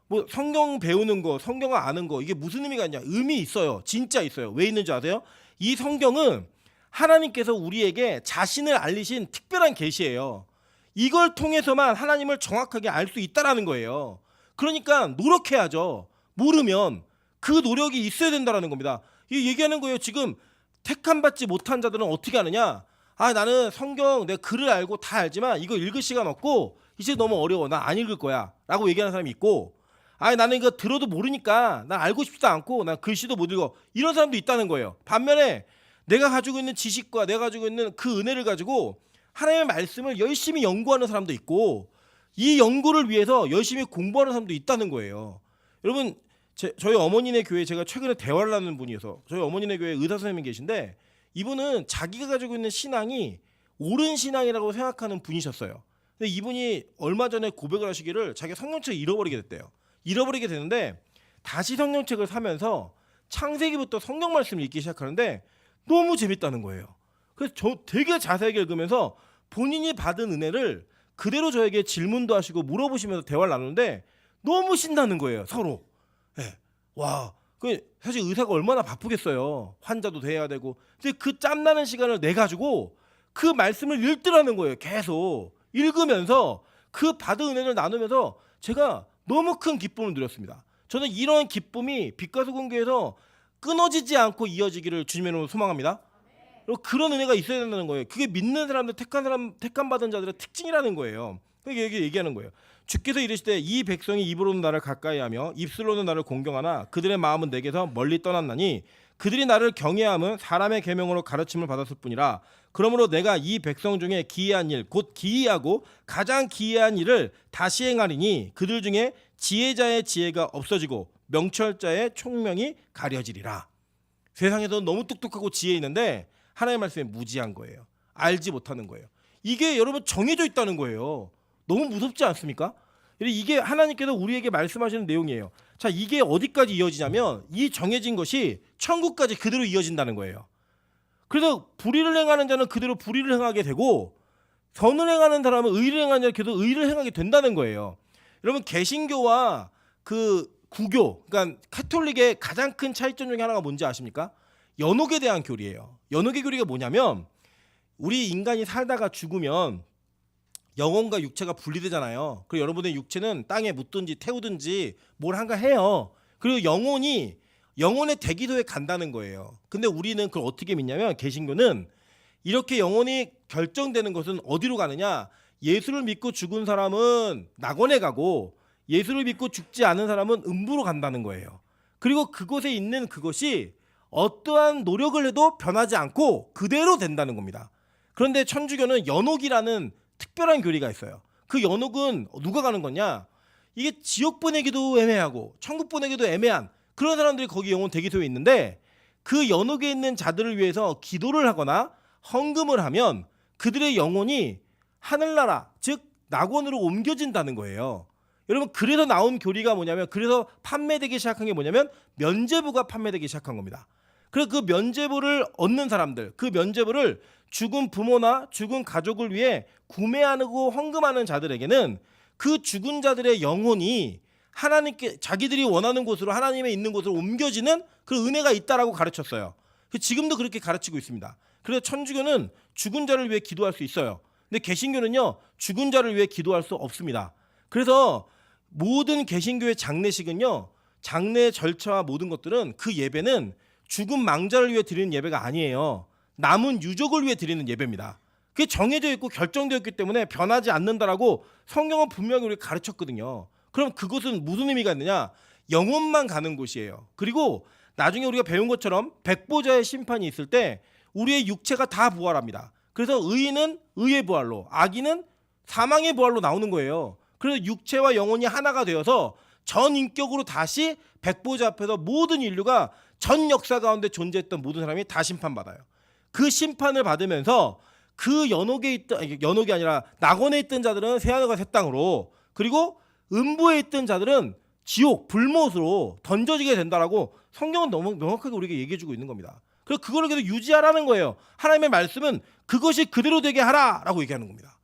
뭐 성경 배우는 거, 성경을 아는 거 이게 무슨 의미가 있냐? 의미 있어요. 진짜 있어요. 왜 있는지 아세요? 이 성경은 하나님께서 우리에게 자신을 알리신 특별한 계시예요. 이걸 통해서만 하나님을 정확하게 알 수 있다라는 거예요. 그러니까 노력해야죠. 모르면 그 노력이 있어야 된다라는 겁니다. 이 얘기하는 거예요. 지금 택함 받지 못한 자들은 어떻게 하느냐? 나는 성경 내 글을 알고 다 알지만 이거 읽을 시간 없고 이제 너무 어려워. 나 안 읽을 거야. 라고 얘기하는 사람이 있고 나는 이거 들어도 모르니까 난 알고 싶지도 않고 난 글씨도 못 읽어. 이런 사람도 있다는 거예요. 반면에 내가 가지고 있는 지식과 내가 가지고 있는 그 은혜를 가지고 하나님의 말씀을 열심히 연구하는 사람도 있고 이 연구를 위해서 열심히 공부하는 사람도 있다는 거예요. 여러분 저희 어머니네 교회에 제가 최근에 대화를 나눈 분이어서 저희 어머니네 교회에 의사 선생님이 계신데 이분은 자기가 가지고 있는 신앙이 옳은 신앙이라고 생각하는 분이셨어요. 근데 이분이 얼마 전에 고백을 하시기를 자기가 성경책을 잃어버리게 됐대요. 잃어버리게 되는데 다시 성경책을 사면서 창세기부터 성경 말씀을 읽기 시작하는데 너무 재밌다는 거예요. 그래서 저 되게 자세하게 읽으면서 본인이 받은 은혜를 그대로 저에게 질문도 하시고 물어보시면서 대화를 나누는데 너무 신나는 거예요, 서로. 네. 와, 사실 의사가 얼마나 바쁘겠어요. 환자도 대해야 되고. 근데 그 짬나는 시간을 내 가지고 그 말씀을 읽더라는 거예요. 계속 읽으면서 그 받은 은혜를 나누면서 제가 너무 큰 기쁨을 누렸습니다. 저는 이런 기쁨이 빛과 소금교회에서 끊어지지 않고 이어지기를 주님의 이름으로 소망합니다. 그리고 그런 은혜가 있어야 된다는 거예요. 그게 믿는 사람들, 택한 받은 자들의 특징이라는 거예요. 그게 얘기하는 거예요. 주께서 이르시되 이 백성이 입으로는 나를 가까이하며 입술로는 나를 공경하나 그들의 마음은 내게서 멀리 떠났나니 그들이 나를 경외함은 사람의 계명으로 가르침을 받았을 뿐이라. 그러므로 내가 이 백성 중에 기이한 일, 곧 기이하고 가장 기이한 일을 다시 행하리니 그들 중에 지혜자의 지혜가 없어지고 명철자의 총명이 가려지리라. 세상에서 너무 똑똑하고 지혜 있는데 하나님의 말씀에 무지한 거예요. 알지 못하는 거예요. 이게 여러분 정해져 있다는 거예요. 너무 무섭지 않습니까? 이게 하나님께서 우리에게 말씀하시는 내용이에요. 자, 이게 어디까지 이어지냐면 이 정해진 것이 천국까지 그대로 이어진다는 거예요. 그래서 불의를 행하는 자는 그대로 불의를 행하게 되고 선을 행하는 사람은 의를 행하는 자는 계속 의를 행하게 된다는 거예요. 여러분 개신교와 그 구교, 그러니까 카톨릭의 가장 큰 차이점 중에 하나가 뭔지 아십니까? 연옥에 대한 교리예요. 연옥의 교리가 뭐냐면 우리 인간이 살다가 죽으면 영혼과 육체가 분리되잖아요. 그리고 여러분의 육체는 땅에 묻든지 태우든지 뭘 한가 해요. 그리고 영혼의 대기도에 간다는 거예요. 근데 우리는 그걸 어떻게 믿냐면 개신교는 이렇게 영혼이 결정되는 것은 어디로 가느냐? 예수를 믿고 죽은 사람은 낙원에 가고 예수를 믿고 죽지 않은 사람은 음부로 간다는 거예요. 그리고 그곳에 있는 그것이 어떠한 노력을 해도 변하지 않고 그대로 된다는 겁니다. 그런데 천주교는 연옥이라는 특별한 교리가 있어요. 그 연옥은 누가 가는 거냐? 이게 지옥 보내기도 애매하고 천국 보내기도 애매한 그런 사람들이 거기 영혼 대기소에 있는데 그 연옥에 있는 자들을 위해서 기도를 하거나 헌금을 하면 그들의 영혼이 하늘나라 즉 낙원으로 옮겨진다는 거예요. 여러분 그래서 나온 교리가 뭐냐면 그래서 판매되기 시작한 게 뭐냐면 면죄부가 판매되기 시작한 겁니다. 그래서 그 면죄부를 얻는 사람들, 그 면죄부를 죽은 부모나 죽은 가족을 위해 구매하고 헌금하는 자들에게는 그 죽은 자들의 영혼이 하나님께 자기들이 원하는 곳으로 하나님의 있는 곳으로 옮겨지는 그 은혜가 있다라고 가르쳤어요. 지금도 그렇게 가르치고 있습니다. 그래서 천주교는 죽은 자를 위해 기도할 수 있어요. 근데 개신교는요 죽은 자를 위해 기도할 수 없습니다. 그래서 모든 개신교의 장례식은요 장례 절차와 모든 것들은 그 예배는 죽은 망자를 위해 드리는 예배가 아니에요. 남은 유족을 위해 드리는 예배입니다. 그게 정해져 있고 결정되었기 때문에 변하지 않는다라고 성경은 분명히 우리가 가르쳤거든요. 그럼 그것은 무슨 의미가 있느냐? 영혼만 가는 곳이에요. 그리고 나중에 우리가 배운 것처럼 백보자의 심판이 있을 때 우리의 육체가 다 부활합니다. 그래서 의인은 의의 부활로, 악인은 사망의 부활로 나오는 거예요. 그래서 육체와 영혼이 하나가 되어서 전 인격으로 다시 백보자 앞에서 모든 인류가 전 역사 가운데 존재했던 모든 사람이 다 심판받아요. 그 심판을 받으면서 그 연옥이 아니라 낙원에 있던 자들은 새하늘과 새 땅으로, 그리고 음부에 있던 자들은 지옥 불못으로 던져지게 된다라고 성경은 너무 명확하게 우리에게 얘기해주고 있는 겁니다. 그래서 그거를 계속 유지하라는 거예요. 하나님의 말씀은 그것이 그대로 되게 하라라고 얘기하는 겁니다.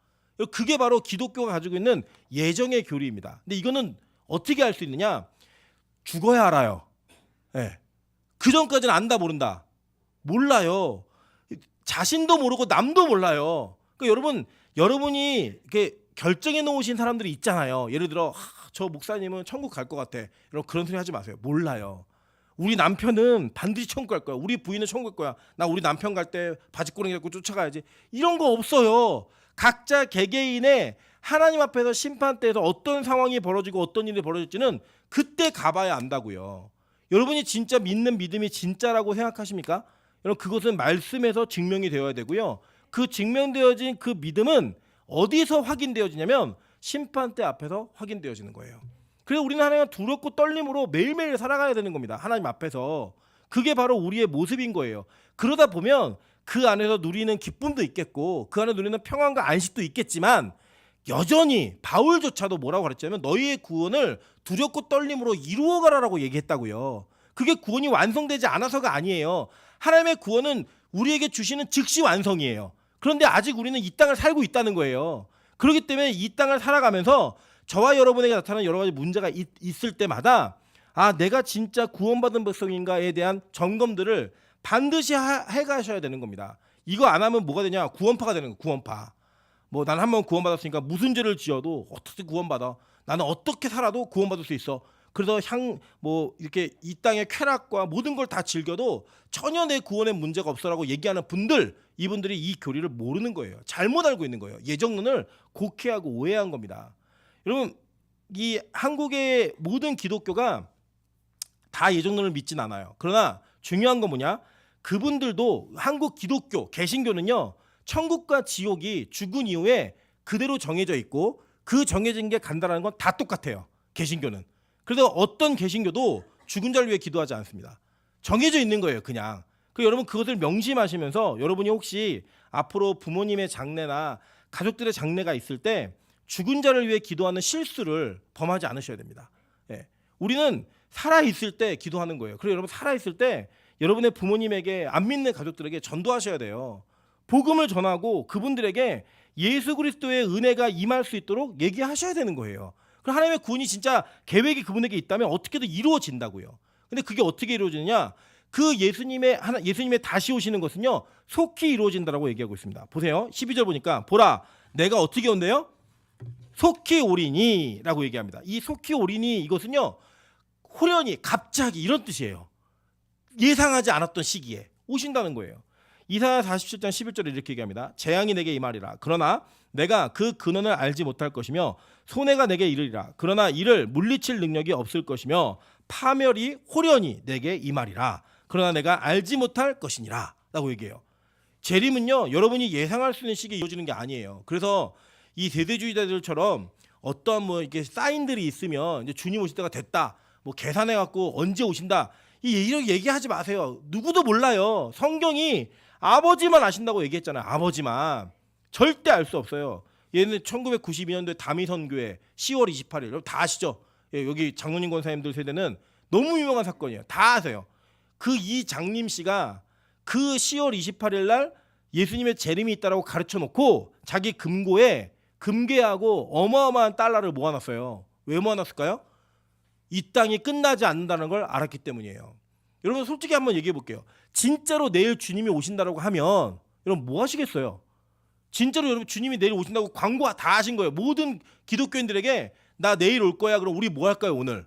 그게 바로 기독교가 가지고 있는 예정의 교리입니다. 근데 이거는 어떻게 알 수 있느냐? 죽어야 알아요. 네. 그 전까지는 안다 모른다. 몰라요. 자신도 모르고 남도 몰라요. 그러니까 여러분이 이렇게 결정해 놓으신 사람들이 있잖아요. 예를 들어 저 목사님은 천국 갈 것 같아. 여러분 그런 소리 하지 마세요. 몰라요. 우리 남편은 반드시 천국 갈 거야. 우리 부인은 천국 갈 거야. 나 우리 남편 갈 때 바지꼬랭이 잡고 쫓아가야지. 이런 거 없어요. 각자 개개인의 하나님 앞에서 심판대에서 어떤 상황이 벌어지고 어떤 일이 벌어질지는 그때 가봐야 안다고요. 여러분이 진짜 믿는 믿음이 진짜라고 생각하십니까? 여러분 그것은 말씀에서 증명이 되어야 되고요. 그 증명되어진 그 믿음은 어디서 확인되어지냐면 심판대 앞에서 확인되어지는 거예요. 그래서 우리는 하나님 두렵고 떨림으로 매일매일 살아가야 되는 겁니다. 하나님 앞에서. 그게 바로 우리의 모습인 거예요. 그러다 보면 그 안에서 누리는 기쁨도 있겠고 그 안에 누리는 평안과 안식도 있겠지만 여전히 바울조차도 뭐라고 그랬냐면 너희의 구원을 두렵고 떨림으로 이루어가라라고 얘기했다고요. 그게 구원이 완성되지 않아서가 아니에요. 하나님의 구원은 우리에게 주시는 즉시 완성이에요. 그런데 아직 우리는 이 땅을 살고 있다는 거예요. 그렇기 때문에 이 땅을 살아가면서 저와 여러분에게 나타나는 여러 가지 문제가 있을 때마다 내가 진짜 구원받은 백성인가에 대한 점검들을 반드시 해가셔야 되는 겁니다. 이거 안 하면 뭐가 되냐? 구원파가 되는 거예요. 구원파. 뭐 난 한번 구원받았으니까 무슨 죄를 지어도 어떻게 구원받아? 나는 어떻게 살아도 구원받을 수 있어. 그래서 이렇게 이 땅의 쾌락과 모든 걸 다 즐겨도 전혀 내 구원에 문제가 없어라고 얘기하는 분들, 이분들이 이 교리를 모르는 거예요. 잘못 알고 있는 거예요. 예정론을 곡해하고 오해한 겁니다. 여러분, 이 한국의 모든 기독교가 다 예정론을 믿진 않아요. 그러나 중요한 건 뭐냐? 그분들도 한국 기독교, 개신교는요, 천국과 지옥이 죽은 이후에 그대로 정해져 있고 그 정해진 게 간다라는 건 다 똑같아요. 개신교는. 그래서 어떤 개신교도 죽은 자를 위해 기도하지 않습니다. 정해져 있는 거예요, 그냥. 그 여러분 그것을 명심하시면서 여러분이 혹시 앞으로 부모님의 장례나 가족들의 장례가 있을 때 죽은 자를 위해 기도하는 실수를 범하지 않으셔야 됩니다. 예. 우리는 살아 있을 때 기도하는 거예요. 그리고 여러분 살아 있을 때 여러분의 부모님에게 안 믿는 가족들에게 전도하셔야 돼요. 복음을 전하고 그분들에게 예수 그리스도의 은혜가 임할 수 있도록 얘기하셔야 되는 거예요. 그럼 하나님의 구원이 진짜 계획이 그분에게 있다면 어떻게든 이루어진다고요. 근데 그게 어떻게 이루어지느냐? 그 예수님의 다시 오시는 것은요, 속히 이루어진다라고 얘기하고 있습니다. 보세요. 12절 보니까 보라 내가 어떻게 온대요? 속히 오리니라고 얘기합니다. 이 속히 오리니 이것은요, 호련히 갑자기 이런 뜻이에요. 예상하지 않았던 시기에 오신다는 거예요. 이사야 47장 11절에 이렇게 얘기합니다. 재앙이 내게 임하리라. 그러나 내가 그 근원을 알지 못할 것이며 손해가 내게 이르리라. 그러나 이를 물리칠 능력이 없을 것이며 파멸이 호련히 내게 임하리라. 그러나 내가 알지 못할 것이니라 라고 얘기해요. 재림은요, 여러분이 예상할 수 있는 시기에 이루어지는 게 아니에요. 그래서 이 세대주의자들처럼 어떠한 이렇게 사인들이 있으면 이제 주님 오실 때가 됐다, 계산해 갖고 언제 오신다, 이렇게 얘기하지 마세요. 누구도 몰라요. 성경이 아버지만 아신다고 얘기했잖아요. 아버지만. 절대 알 수 없어요. 얘는 1992년도에 다미선교회 10월 28일 여러분 다 아시죠? 예, 여기 장로님 권사님들 세대는 너무 유명한 사건이에요. 다 아세요. 그 이 장님 씨가 그 10월 28일 날 예수님의 재림이 있다라고 가르쳐 놓고 자기 금고에 금괴하고 어마어마한 달러를 모아놨어요. 왜 모아놨을까요? 이 땅이 끝나지 않는다는 걸 알았기 때문이에요. 여러분 솔직히 한번 얘기해 볼게요. 진짜로 내일 주님이 오신다라고 하면 여러분 뭐 하시겠어요? 진짜로 여러분 주님이 내일 오신다고 광고 다 하신 거예요. 모든 기독교인들에게 나 내일 올 거야. 그럼 우리 뭐 할까요 오늘?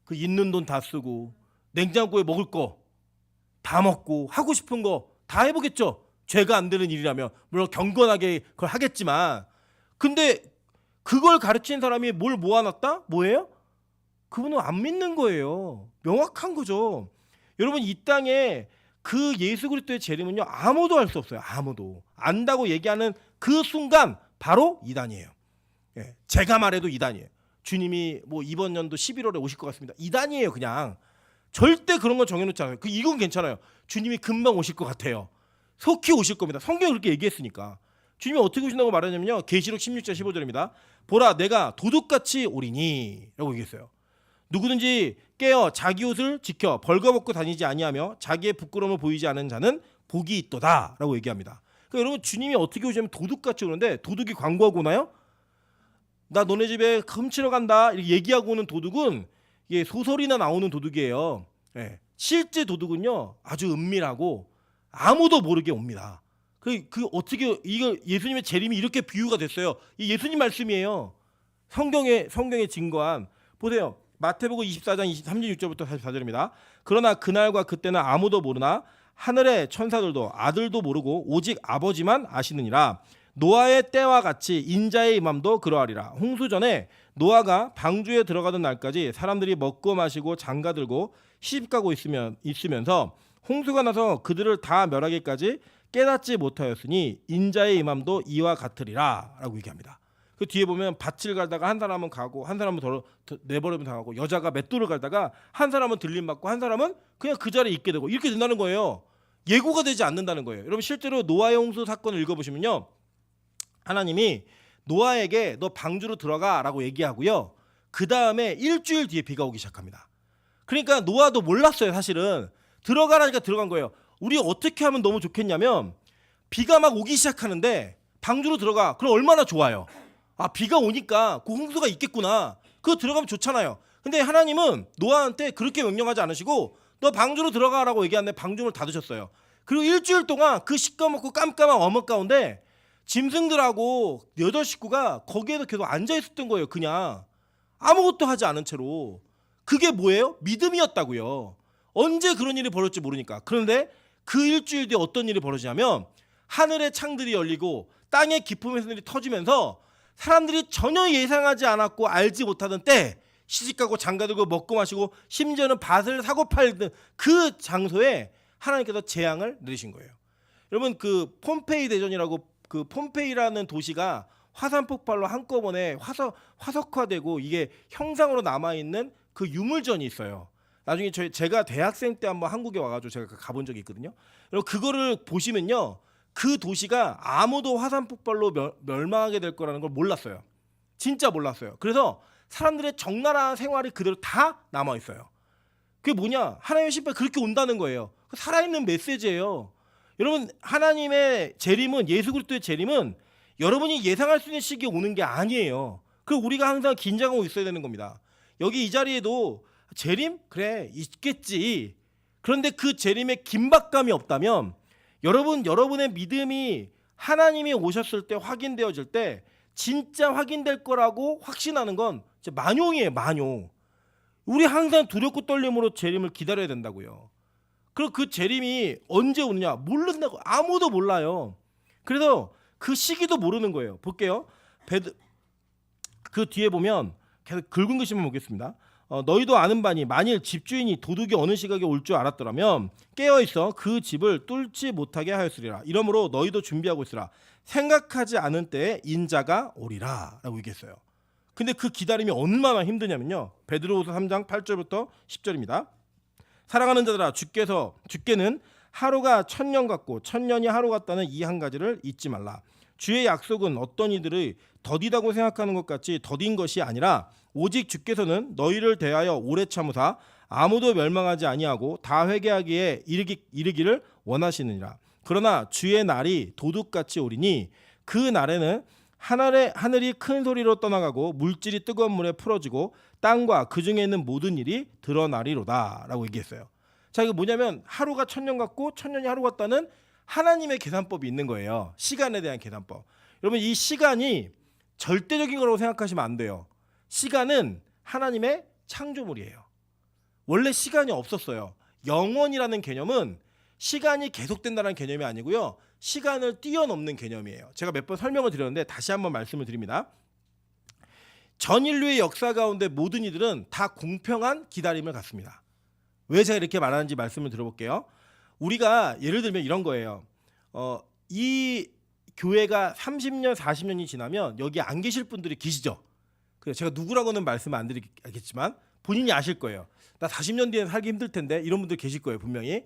그 있는 돈 다 쓰고 냉장고에 먹을 거 다 먹고 하고 싶은 거 다 해보겠죠. 죄가 안 되는 일이라면 물론 경건하게 그걸 하겠지만, 근데 그걸 가르치는 사람이 뭘 모아놨다? 뭐예요? 그분은 안 믿는 거예요. 명확한 거죠. 여러분 이 땅에 그 예수 그리스도의 재림은요, 아무도 알 수 없어요. 아무도. 안다고 얘기하는 그 순간 바로 이단이에요. 예, 제가 말해도 이단이에요. 주님이 이번 연도 11월에 오실 것 같습니다. 이단이에요. 그냥 절대 그런 건 정해놓지 않아요. 이건 괜찮아요. 주님이 금방 오실 것 같아요. 속히 오실 겁니다. 성경이 그렇게 얘기했으니까. 주님이 어떻게 오신다고 말하냐면요, 계시록 16장 15절입니다. 보라 내가 도둑같이 오리니 라고 얘기했어요. 누구든지 깨어 자기 옷을 지켜 벌거벗고 다니지 아니하며 자기의 부끄러움을 보이지 않은 자는 복이 있도다 라고 얘기합니다. 그러니까 여러분 주님이 어떻게 오시냐면 도둑같이 오는데, 도둑이 광고하고 오나요? 나 너네 집에 훔치러 간다 이렇게 얘기하고 오는 도둑은 이게 소설이나 나오는 도둑이에요. 예. 실제 도둑은요 아주 은밀하고 아무도 모르게 옵니다. 어떻게 이거 예수님의 재림이 이렇게 비유가 됐어요. 이 예수님 말씀이에요. 성경에 증거한. 보세요. 마태복음 24장 36절부터 44절입니다. 그러나 그날과 그때는 아무도 모르나 하늘의 천사들도 아들도 모르고 오직 아버지만 아시느니라. 노아의 때와 같이 인자의 임함도 그러하리라. 홍수 전에 노아가 방주에 들어가던 날까지 사람들이 먹고 마시고 장가들고 시집가고 있으면서 홍수가 나서 그들을 다 멸하기까지 깨닫지 못하였으니 인자의 임함도 이와 같으리라 라고 얘기합니다. 그 뒤에 보면 밭을 갈다가 한 사람은 가고 한 사람은 내버리면 당하고 여자가 맷돌을 갈다가 한 사람은 들림받고 한 사람은 그냥 그 자리에 있게 되고 이렇게 된다는 거예요. 예고가 되지 않는다는 거예요. 여러분 실제로 노아의 홍수 사건을 읽어보시면요. 하나님이 노아에게 너 방주로 들어가라고 얘기하고요. 그 다음에 일주일 뒤에 비가 오기 시작합니다. 그러니까 노아도 몰랐어요. 사실은 들어가라니까 들어간 거예요. 우리 어떻게 하면 너무 좋겠냐면 비가 막 오기 시작하는데 방주로 들어가. 그럼 얼마나 좋아요. 아 비가 오니까 그 홍수가 있겠구나. 그거 들어가면 좋잖아요. 근데 하나님은 노아한테 그렇게 명령하지 않으시고 너 방주로 들어가라고 얘기하는데 방주를 닫으셨어요. 그리고 일주일 동안 그 시꺼멓고 깜깜한 어묵 가운데 짐승들하고 8식구가 거기에도 계속 앉아있었던 거예요. 그냥 아무것도 하지 않은 채로. 그게 뭐예요? 믿음이었다고요. 언제 그런 일이 벌어질지 모르니까. 그런데 그 일주일 뒤에 어떤 일이 벌어지냐면 하늘의 창들이 열리고 땅의 기품의 손들이 터지면서 사람들이 전혀 예상하지 않았고 알지 못하던 때 시집가고 장가들고 먹고 마시고 심지어는 밭을 사고 팔던 그 장소에 하나님께서 재앙을 내리신 거예요. 여러분 그 폼페이 대전이라고 그 폼페이라는 도시가 화산 폭발로 한꺼번에 화석화되고 이게 형상으로 남아있는 그 유물전이 있어요. 나중에 제가 대학생 때 한번 한국에 와가지고 제가 가본 적이 있거든요. 여러분 그거를 보시면요. 그 도시가 아무도 화산 폭발로 멸망하게 될 거라는 걸 몰랐어요. 진짜 몰랐어요. 그래서 사람들의 적나라한 생활이 그대로 다 남아 있어요. 그게 뭐냐? 하나님의 심판이 그렇게 온다는 거예요. 살아있는 메시지예요. 여러분 하나님의 재림은 예수 그리스도의 재림은 여러분이 예상할 수 있는 시기에 오는 게 아니에요. 그 우리가 항상 긴장하고 있어야 되는 겁니다. 여기 이 자리에도 재림? 그래 있겠지. 그런데 그 재림에 긴박감이 없다면 여러분의 믿음이 하나님이 오셨을 때 확인되어질 때 진짜 확인될 거라고 확신하는 건 만용이에요. 만용. 우리 항상 두렵고 떨림으로 재림을 기다려야 된다고요. 그리고 그 재림이 언제 오느냐 모른다고. 아무도 몰라요. 그래서 그 시기도 모르는 거예요. 볼게요. 그 뒤에 보면 계속 굵은 글씨만 보겠습니다. 너희도 아는 바니 만일 집주인이 도둑이 어느 시각에 올 줄 알았더라면 깨어있어 그 집을 뚫지 못하게 하였으리라. 이러므로 너희도 준비하고 있으라. 생각하지 않은 때에 인자가 오리라 라고 얘기했어요. 근데 그 기다림이 얼마나 힘드냐면요. 베드로후서 3장 8절부터 10절입니다. 사랑하는 자들아 주께는 하루가 1000년 같고 1000년이 하루 같다는 이 한 가지를 잊지 말라. 주의 약속은 어떤 이들의 더디다고 생각하는 것 같이 더딘 것이 아니라 오직 주께서는 너희를 대하여 오래 참으사 아무도 멸망하지 아니하고 다 회개하기에 이르기를 원하시느니라. 그러나 주의 날이 도둑같이 오리니 그 날에는 하늘이 큰 소리로 떠나가고 물질이 뜨거운 물에 풀어지고 땅과 그 중에 있는 모든 일이 드러나리로다 라고 얘기했어요. 자 이거 뭐냐면 하루가 1000년 같고 1000년이 하루 같다는 하나님의 계산법이 있는 거예요. 시간에 대한 계산법. 여러분 이 시간이 절대적인 거라고 생각하시면 안 돼요. 시간은 하나님의 창조물이에요. 원래 시간이 없었어요. 영원이라는 개념은 시간이 계속된다는 개념이 아니고요. 시간을 뛰어넘는 개념이에요. 제가 몇 번 설명을 드렸는데 다시 한번 말씀을 드립니다. 전 인류의 역사 가운데 모든 이들은 다 공평한 기다림을 갖습니다. 왜 제가 이렇게 말하는지 말씀을 들어볼게요. 우리가 예를 들면 이런 거예요. 이 교회가 30년, 40년이 지나면 여기 안 계실 분들이 계시죠. 그래서 제가 누구라고는 말씀 안 드리겠지만 본인이 아실 거예요. 나 40년 뒤에 살기 힘들 텐데 이런 분들 계실 거예요. 분명히.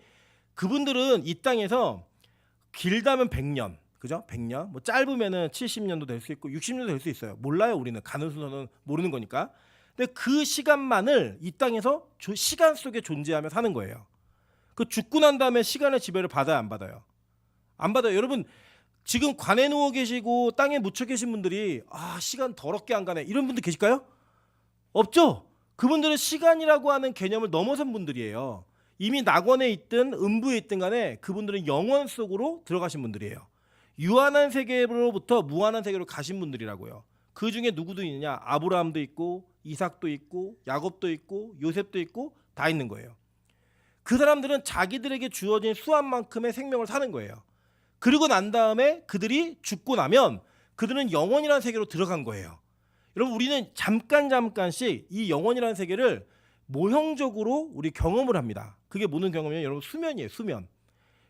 그분들은 이 땅에서 길다면 100년, 그죠? 100년. 뭐 짧으면은 70년도 될 수 있고 60년도 될 수 있어요. 몰라요. 우리는 가는 순서는 모르는 거니까. 근데 그 시간만을 이 땅에서 시간 속에 존재하며 사는 거예요. 그 죽고 난 다음에 시간의 지배를 받아요, 안 받아요? 안 받아요. 여러분 지금 관에 누워 계시고 땅에 묻혀 계신 분들이 시간 더럽게 안 가네 이런 분들 계실까요? 없죠. 그분들은 시간이라고 하는 개념을 넘어선 분들이에요. 이미 낙원에 있든 음부에 있든 간에 그분들은 영원 속으로 들어가신 분들이에요. 유한한 세계로부터 무한한 세계로 가신 분들이라고요. 그 중에 누구도 있느냐? 아브라함도 있고 이삭도 있고 야곱도 있고 요셉도 있고 다 있는 거예요. 그 사람들은 자기들에게 주어진 수한만큼의 생명을 사는 거예요. 그리고 난 다음에 그들이 죽고 나면 그들은 영원이라는 세계로 들어간 거예요. 여러분 우리는 잠깐씩 이 영원이라는 세계를 모형적으로 우리 경험을 합니다. 그게 무슨 경험이에요? 여러분 수면이에요. 수면.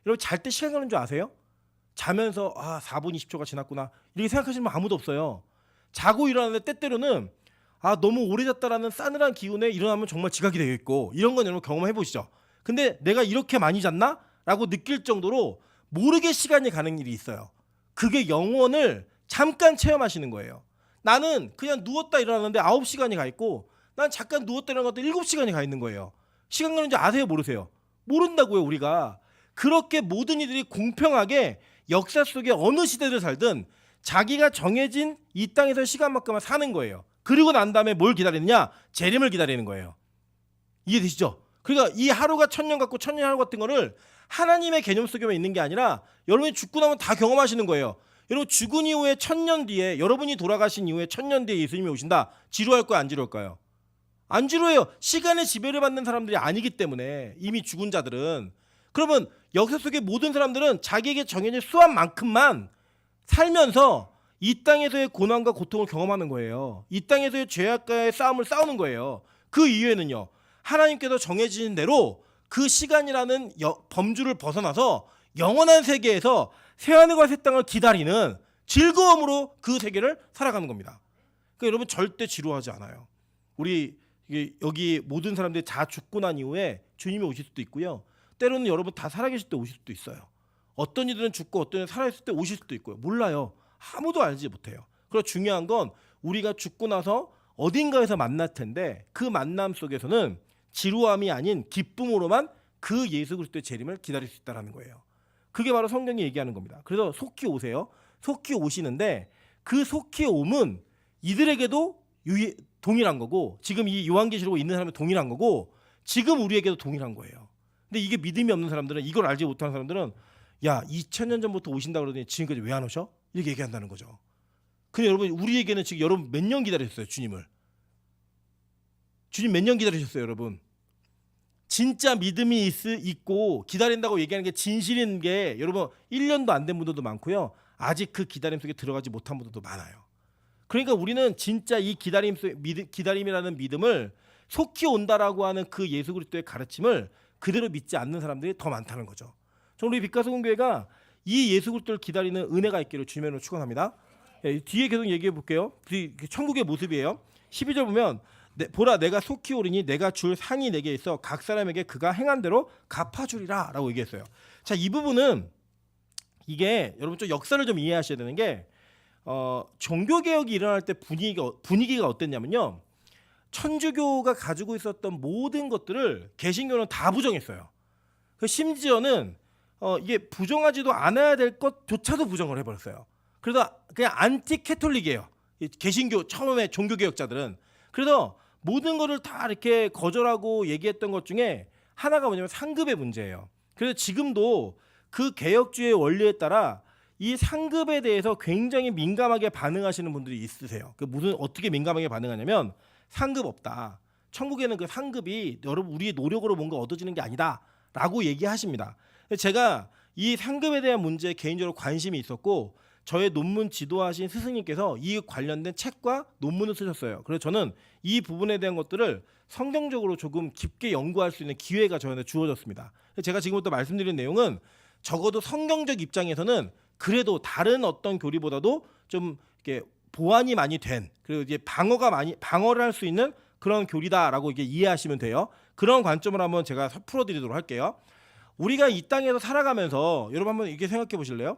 여러분 잘 때 시간 가는 줄 아세요? 자면서 4분 20초가 지났구나 이렇게 생각하시는 분 아무도 없어요. 자고 일어나는데 때때로는 너무 오래 잤다라는 싸늘한 기운에 일어나면 정말 지각이 되겠고 이런 건 여러분 경험해 보시죠. 근데 내가 이렇게 많이 잤나? 라고 느낄 정도로 모르게 시간이 가는 일이 있어요. 그게 영혼을 잠깐 체험하시는 거예요. 나는 그냥 누웠다 일어났는데 9시간이 가 있고 난 잠깐 누웠다 일어났는데 7시간이 가 있는 거예요. 시간 가는지 아세요? 모르세요? 모른다고요. 우리가 그렇게 모든 이들이 공평하게 역사 속에 어느 시대를 살든 자기가 정해진 이 땅에서 시간만큼만 사는 거예요. 그리고 난 다음에 뭘 기다리느냐? 재림을 기다리는 거예요. 이해되시죠? 그러니까 이 하루가 1000년 같고 1000년 하루 같은 거를 하나님의 개념 속에만 있는 게 아니라 여러분이 죽고 나면 다 경험하시는 거예요. 여러분 죽은 이후에 1000년 뒤에 여러분이 돌아가신 이후에 1000년 뒤에 예수님이 오신다. 지루할까요? 안 지루할까요? 안 지루해요. 시간의 지배를 받는 사람들이 아니기 때문에 이미 죽은 자들은. 그러면 역사 속의 모든 사람들은 자기에게 정해진 수한만큼만 살면서 이 땅에서의 고난과 고통을 경험하는 거예요. 이 땅에서의 죄악과의 싸움을 싸우는 거예요. 그 이후에는요. 하나님께서 정해진 대로 그 시간이라는 범주를 벗어나서 영원한 세계에서 새하늘과 새 땅을 기다리는 즐거움으로 그 세계를 살아가는 겁니다. 그러니까 여러분 절대 지루하지 않아요. 우리 여기 모든 사람들이 다 죽고 난 이후에 주님이 오실 수도 있고요. 때로는 여러분 다 살아계실 때 오실 수도 있어요. 어떤 이들은 죽고 어떤 이들은 살아있을 때 오실 수도 있고요. 몰라요. 아무도 알지 못해요. 그리고 중요한 건 우리가 죽고 나서 어딘가에서 만날 텐데 그 만남 속에서는 지루함이 아닌 기쁨으로만 그 예수 그리스도의 재림을 기다릴 수 있다는 거예요. 그게 바로 성경이 얘기하는 겁니다. 그래서 속히 오세요. 속히 오시는데 그 속히 옴은 이들에게도 동일한 거고 지금 이 요한계시록에 있는 사람은 동일한 거고 지금 우리에게도 동일한 거예요. 근데 이게 믿음이 없는 사람들은 이걸 알지 못하는 사람들은 야 2000년 전부터 오신다 그러더니 지금까지 왜 안 오셔? 이렇게 얘기한다는 거죠. 근데 여러분 우리에게는 지금 여러분 몇 년 기다리셨어요 주님을? 주님 몇 년 기다리셨어요 여러분? 진짜 믿음이 있고 기다린다고 얘기하는 게 진실인 게 여러분 1년도 안 된 분들도 많고요. 아직 그 기다림 속에 들어가지 못한 분들도 많아요. 그러니까 우리는 진짜 이 기다림이라는 믿음을 속히 온다라고 하는 그 예수 그리스도의 가르침을 그대로 믿지 않는 사람들이 더 많다는 거죠. 저는 우리 빛가수공교회가 이 예수 그리스도를 기다리는 은혜가 있기를 주님의 이름으로 축원합니다. 뒤에 계속 얘기해 볼게요. 천국의 모습이에요. 12절 보면 보라 내가 속히 오리니 내가 줄 상이 내게 있어 각 사람에게 그가 행한 대로 갚아주리라 라고 얘기했어요. 자, 이 부분은 이게 여러분 좀 역사를 좀 이해하셔야 되는 게 종교개혁이 일어날 때 분위기가 어땠냐면요. 천주교가 가지고 있었던 모든 것들을 개신교는 다 부정했어요. 심지어는 이게 부정하지도 않아야 될 것조차도 부정을 해버렸어요. 그래서 그냥 안티 캐톨릭이에요. 개신교 처음에 종교개혁자들은. 그래서 모든 것을 다 이렇게 거절하고 얘기했던 것 중에 하나가 뭐냐면 상급의 문제예요. 그래서 지금도 그 개혁주의 원리에 따라 이 상급에 대해서 굉장히 민감하게 반응하시는 분들이 있으세요. 어떻게 민감하게 반응하냐면 상급 없다. 천국에는 그 상급이 여러분 우리의 노력으로 뭔가 얻어지는 게 아니다라고 얘기하십니다. 제가 이 상급에 대한 문제에 개인적으로 관심이 있었고 저의 논문 지도하신 스승님께서 이 관련된 책과 논문을 쓰셨어요. 그래서 저는 이 부분에 대한 것들을 성경적으로 조금 깊게 연구할 수 있는 기회가 저한테 주어졌습니다. 제가 지금부터 말씀드린 내용은 적어도 성경적 입장에서는 그래도 다른 어떤 교리보다도 좀 이렇게 보완이 많이 된 그리고 이제 방어를 할 수 있는 그런 교리다라고 이게 이해하시면 돼요. 그런 관점을 한번 제가 풀어드리도록 할게요. 우리가 이 땅에서 살아가면서 여러분 한번 이렇게 생각해 보실래요?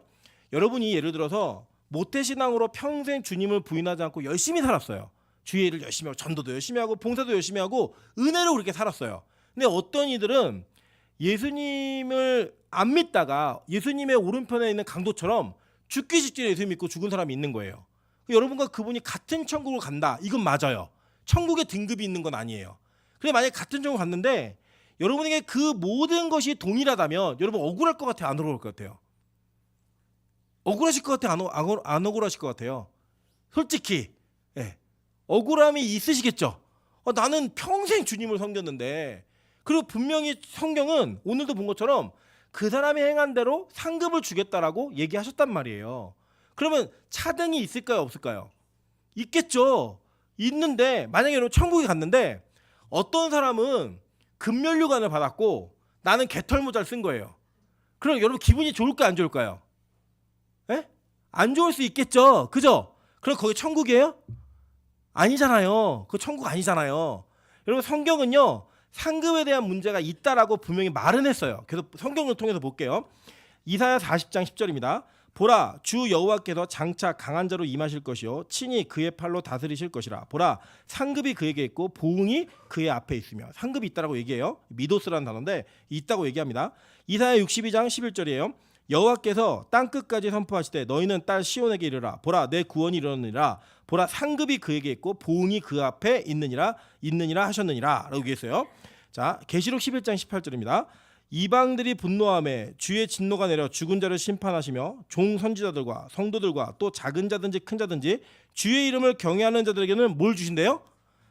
여러분이 예를 들어서 모태신앙으로 평생 주님을 부인하지 않고 열심히 살았어요. 주의 일을 열심히 하고 전도도 열심히 하고 봉사도 열심히 하고 은혜로 그렇게 살았어요. 근데 어떤 이들은 예수님을 안 믿다가 예수님의 오른편에 있는 강도처럼 죽기 직전에 예수 믿고 죽은 사람이 있는 거예요. 여러분과 그분이 같은 천국을 간다. 이건 맞아요. 천국에 등급이 있는 건 아니에요. 근데 만약에 같은 천국 갔는데 여러분에게 그 모든 것이 동일하다면 여러분 억울할 것 같아요? 안 억울할 것 같아요? 억울하실 것 같아요? 안 억울하실 것 같아요? 솔직히 억울함이 있으시겠죠? 나는 평생 주님을 섬겼는데 그리고 분명히 성경은 오늘도 본 것처럼 그 사람이 행한 대로 상급을 주겠다라고 얘기하셨단 말이에요. 그러면 차등이 있을까요? 없을까요? 있겠죠. 있는데 만약에 여러분 천국에 갔는데 어떤 사람은 금면류관을 받았고 나는 개털모자를 쓴 거예요. 그럼 여러분 기분이 좋을까요? 안 좋을까요? 안 좋을 수 있겠죠. 그죠? 그럼 거기 천국이에요? 아니잖아요. 그 천국 아니잖아요. 여러분 성경은요 상급에 대한 문제가 있다라고 분명히 말은 했어요. 그래서 성경을 통해서 볼게요. 이사야 40장 10절입니다. 보라 주 여호와께서 장차 강한 자로 임하실 것이요 친히 그의 팔로 다스리실 것이라. 보라 상급이 그에게 있고 보응이 그의 앞에 있으며. 상급이 있다라고 얘기해요. 미도스라는 단어인데 있다고 얘기합니다. 이사야 62장 11절이에요. 여호와께서 땅 끝까지 선포하시되 너희는 딸 시온에게 이르라. 보라 내 구원이 이르느니라. 보라 상급이 그에게 있고 보응이 그 앞에 있느니라 하셨느니라 라고 얘기했어요. 자 계시록 11장 18절입니다. 이방들이 분노하며 주의 진노가 내려 죽은 자를 심판하시며 종 선지자들과 성도들과 또 작은 자든지 큰 자든지 주의 이름을 경외하는 자들에게는 뭘 주신대요?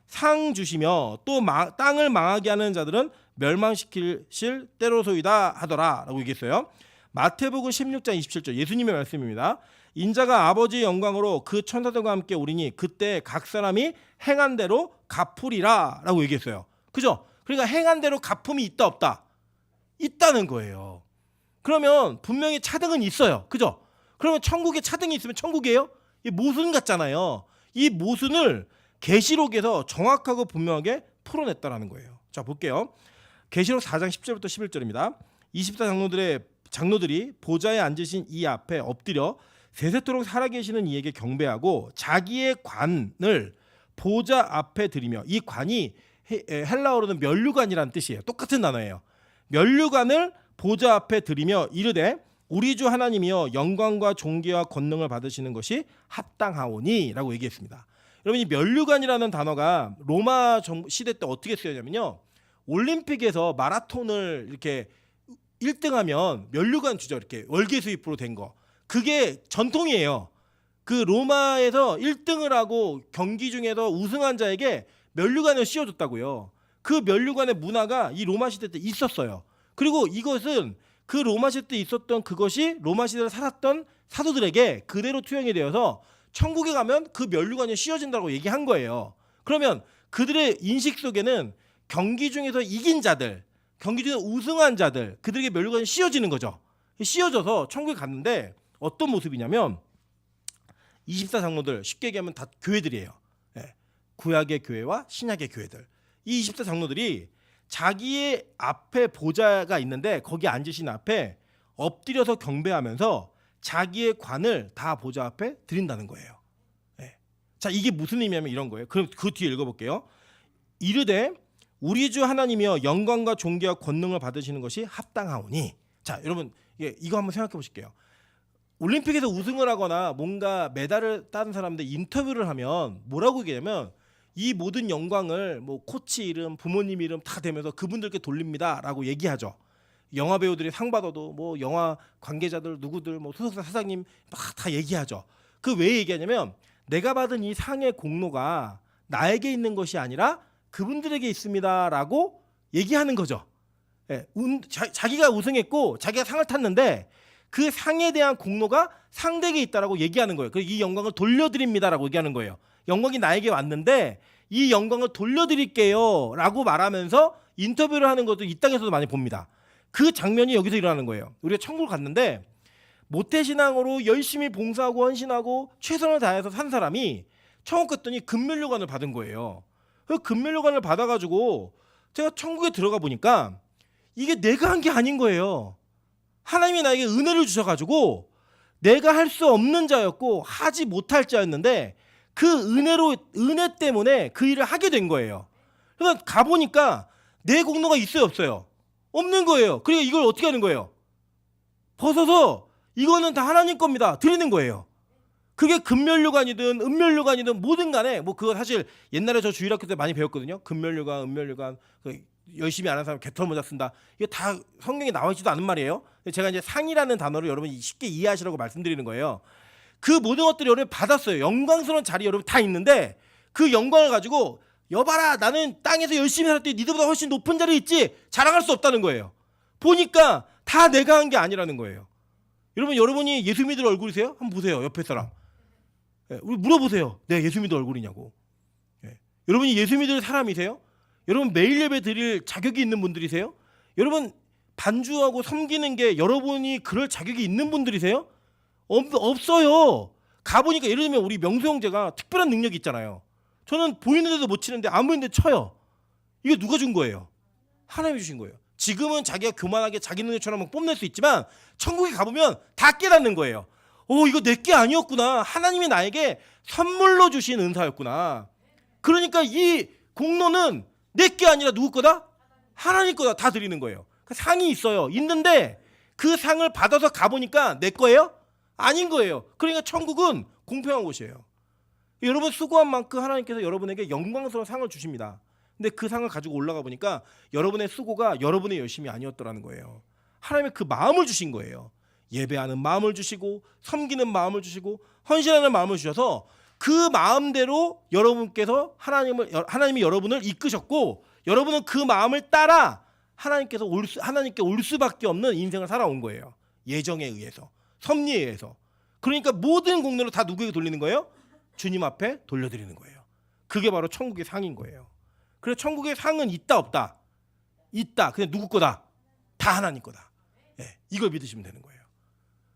상 주시며 또 땅을 망하게 하는 자들은 멸망시키실 때로소이다 하더라 라고 얘기했어요. 마태복음 16장 27절 예수님의 말씀입니다. 인자가 아버지의 영광으로 그 천사들과 함께 오리니 그때 각 사람이 행한 대로 갚으리라 라고 얘기했어요. 그죠? 그러니까 행한 대로 갚음이 있다 없다? 있다는 거예요. 그러면 분명히 차등은 있어요. 그죠? 그러면 천국에 차등이 있으면 천국이에요? 이 모순 같잖아요. 이 모순을 계시록에서 정확하고 분명하게 풀어냈다라는 거예요. 자 볼게요. 계시록 4장 10절부터 11절입니다. 24장로들이 보좌에 앉으신 이 앞에 엎드려 세세토록 살아계시는 이에게 경배하고 자기의 관을 보좌 앞에 드리며, 이 관이 헬라어로는 면류관이라는 뜻이에요. 똑같은 단어예요. 면류관을 보좌 앞에 드리며 이르되 우리 주 하나님이여 영광과 존귀와 권능을 받으시는 것이 합당하오니 라고 얘기했습니다. 여러분 이 면류관이라는 단어가 로마 시대 때 어떻게 쓰였냐면요, 올림픽에서 마라톤을 이렇게 1등하면 면류관 주죠. 이렇게 월계 수입으로 된 거. 그게 전통이에요. 그 로마에서 1등을 하고 경기 중에서 우승한 자에게 면류관을 씌워줬다고요. 그 면류관의 문화가 이 로마 시대 때 있었어요. 그리고 이것은 그 로마 시대 때 있었던 그것이 로마 시대를 살았던 사도들에게 그대로 투영이 되어서 천국에 가면 그 면류관이 씌워진다고 얘기한 거예요. 그러면 그들의 인식 속에는 경기 중에서 이긴 자들, 경기 중에 우승한 자들, 그들에게 면류관이 씌워지는 거죠. 씌워져서 천국에 갔는데 어떤 모습이냐면 24장로들, 쉽게 얘기하면 다 교회들이에요. 구약의 교회와 신약의 교회들. 이 24장로들이 자기의 앞에 보좌가 있는데 거기 앉으신 앞에 엎드려서 경배하면서 자기의 관을 다 보좌 앞에 드린다는 거예요. 자, 이게 무슨 의미냐면 이런 거예요. 그럼 그 뒤에 읽어볼게요. 이르되 우리 주 하나님이여 영광과 존귀와 권능을 받으시는 것이 합당하오니. 자, 여러분 이거 한번 생각해 보실게요. 올림픽에서 우승을 하거나 뭔가 메달을 따는 사람들 인터뷰를 하면 뭐라고 얘기하냐면 이 모든 영광을 뭐 코치 이름, 부모님 이름 다 대면서 그분들께 돌립니다라고 얘기하죠. 영화 배우들이 상 받아도 뭐 영화 관계자들 누구들 뭐 소속사 사장님 막 다 얘기하죠. 그 왜 얘기하냐면 내가 받은 이 상의 공로가 나에게 있는 것이 아니라 그분들에게 있습니다라고 얘기하는 거죠. 자기가 우승했고 자기가 상을 탔는데 그 상에 대한 공로가 상대에게 있다라고 얘기하는 거예요. 그래서 이 영광을 돌려드립니다라고 얘기하는 거예요. 영광이 나에게 왔는데 이 영광을 돌려드릴게요 라고 말하면서 인터뷰를 하는 것도 이 땅에서도 많이 봅니다. 그 장면이 여기서 일어나는 거예요. 우리가 천국을 갔는데 모태신앙으로 열심히 봉사하고 헌신하고 최선을 다해서 산 사람이 천국 갔더니 금면류관을 받은 거예요. 그 금면류관을 받아가지고 제가 천국에 들어가 보니까 이게 내가 한 게 아닌 거예요. 하나님이 나에게 은혜를 주셔가지고 내가 할 수 없는 자였고 하지 못할 자였는데 그 은혜 때문에 그 일을 하게 된 거예요. 그러니까 가보니까 내 공로가 있어요 없어요? 없는 거예요. 그러니까 이걸 어떻게 하는 거예요? 벗어서 이거는 다 하나님 겁니다 드리는 거예요. 그게 금면류관이든 은면류관이든 뭐든 간에 뭐 그거 사실 옛날에 저 주일학교 때 많이 배웠거든요. 금면류관, 은면류관, 열심히 안 하는 사람 개털 모자 쓴다. 이게 다 성경에 나와 있지도 않은 말이에요. 제가 이제 상이라는 단어를 여러분 쉽게 이해하시라고 말씀드리는 거예요. 그 모든 것들이 여러분 받았어요. 영광스러운 자리 여러분 다 있는데 그 영광을 가지고 여봐라 나는 땅에서 열심히 살았더니 니들보다 훨씬 높은 자리에 있지 자랑할 수 없다는 거예요. 보니까 다 내가 한 게 아니라는 거예요. 여러분이 예수 믿을 얼굴이세요? 한번 보세요. 옆에 사람. 우리 물어보세요. 내가 예수 믿을 얼굴이냐고. 여러분이 예수 믿을 사람이세요? 여러분 매일 예배 드릴 자격이 있는 분들이세요? 여러분 반주하고 섬기는 게 여러분이 그럴 자격이 있는 분들이세요? 없어요. 가보니까 예를 들면 우리 명수 형제가 특별한 능력이 있잖아요. 저는 보이는데도 못 치는데 안 보이는데 쳐요. 이거 누가 준 거예요? 하나님이 주신 거예요. 지금은 자기가 교만하게 자기 능력처럼 뽐낼 수 있지만 천국에 가보면 다 깨닫는 거예요. 이거 내게 아니었구나. 하나님이 나에게 선물로 주신 은사였구나. 그러니까 이 공로는 내게 아니라 누구 거다? 하나님 거다. 다 드리는 거예요. 그 상이 있어요. 있는데 그 상을 받아서 가보니까 내 거예요? 아닌 거예요. 그러니까 천국은 공평한 곳이에요. 여러분 수고한 만큼 하나님께서 여러분에게 영광스러운 상을 주십니다. 근데 그 상을 가지고 올라가 보니까 여러분의 수고가 여러분의 열심이 아니었더라는 거예요. 하나님의 그 마음을 주신 거예요. 예배하는 마음을 주시고 섬기는 마음을 주시고 헌신하는 마음을 주셔서 그 마음대로 여러분께서 하나님이 여러분을 이끄셨고 여러분은 그 마음을 따라 하나님께 올 수밖에 없는 인생을 살아온 거예요. 예정에 의해서, 섭리에 의해서. 그러니까 모든 공로를 다 누구에게 돌리는 거예요? 주님 앞에 돌려드리는 거예요. 그게 바로 천국의 상인 거예요. 그래서 천국의 상은 있다 없다? 있다. 그냥 누구 거다? 다 하나님 거다. 이걸 믿으시면 되는 거예요.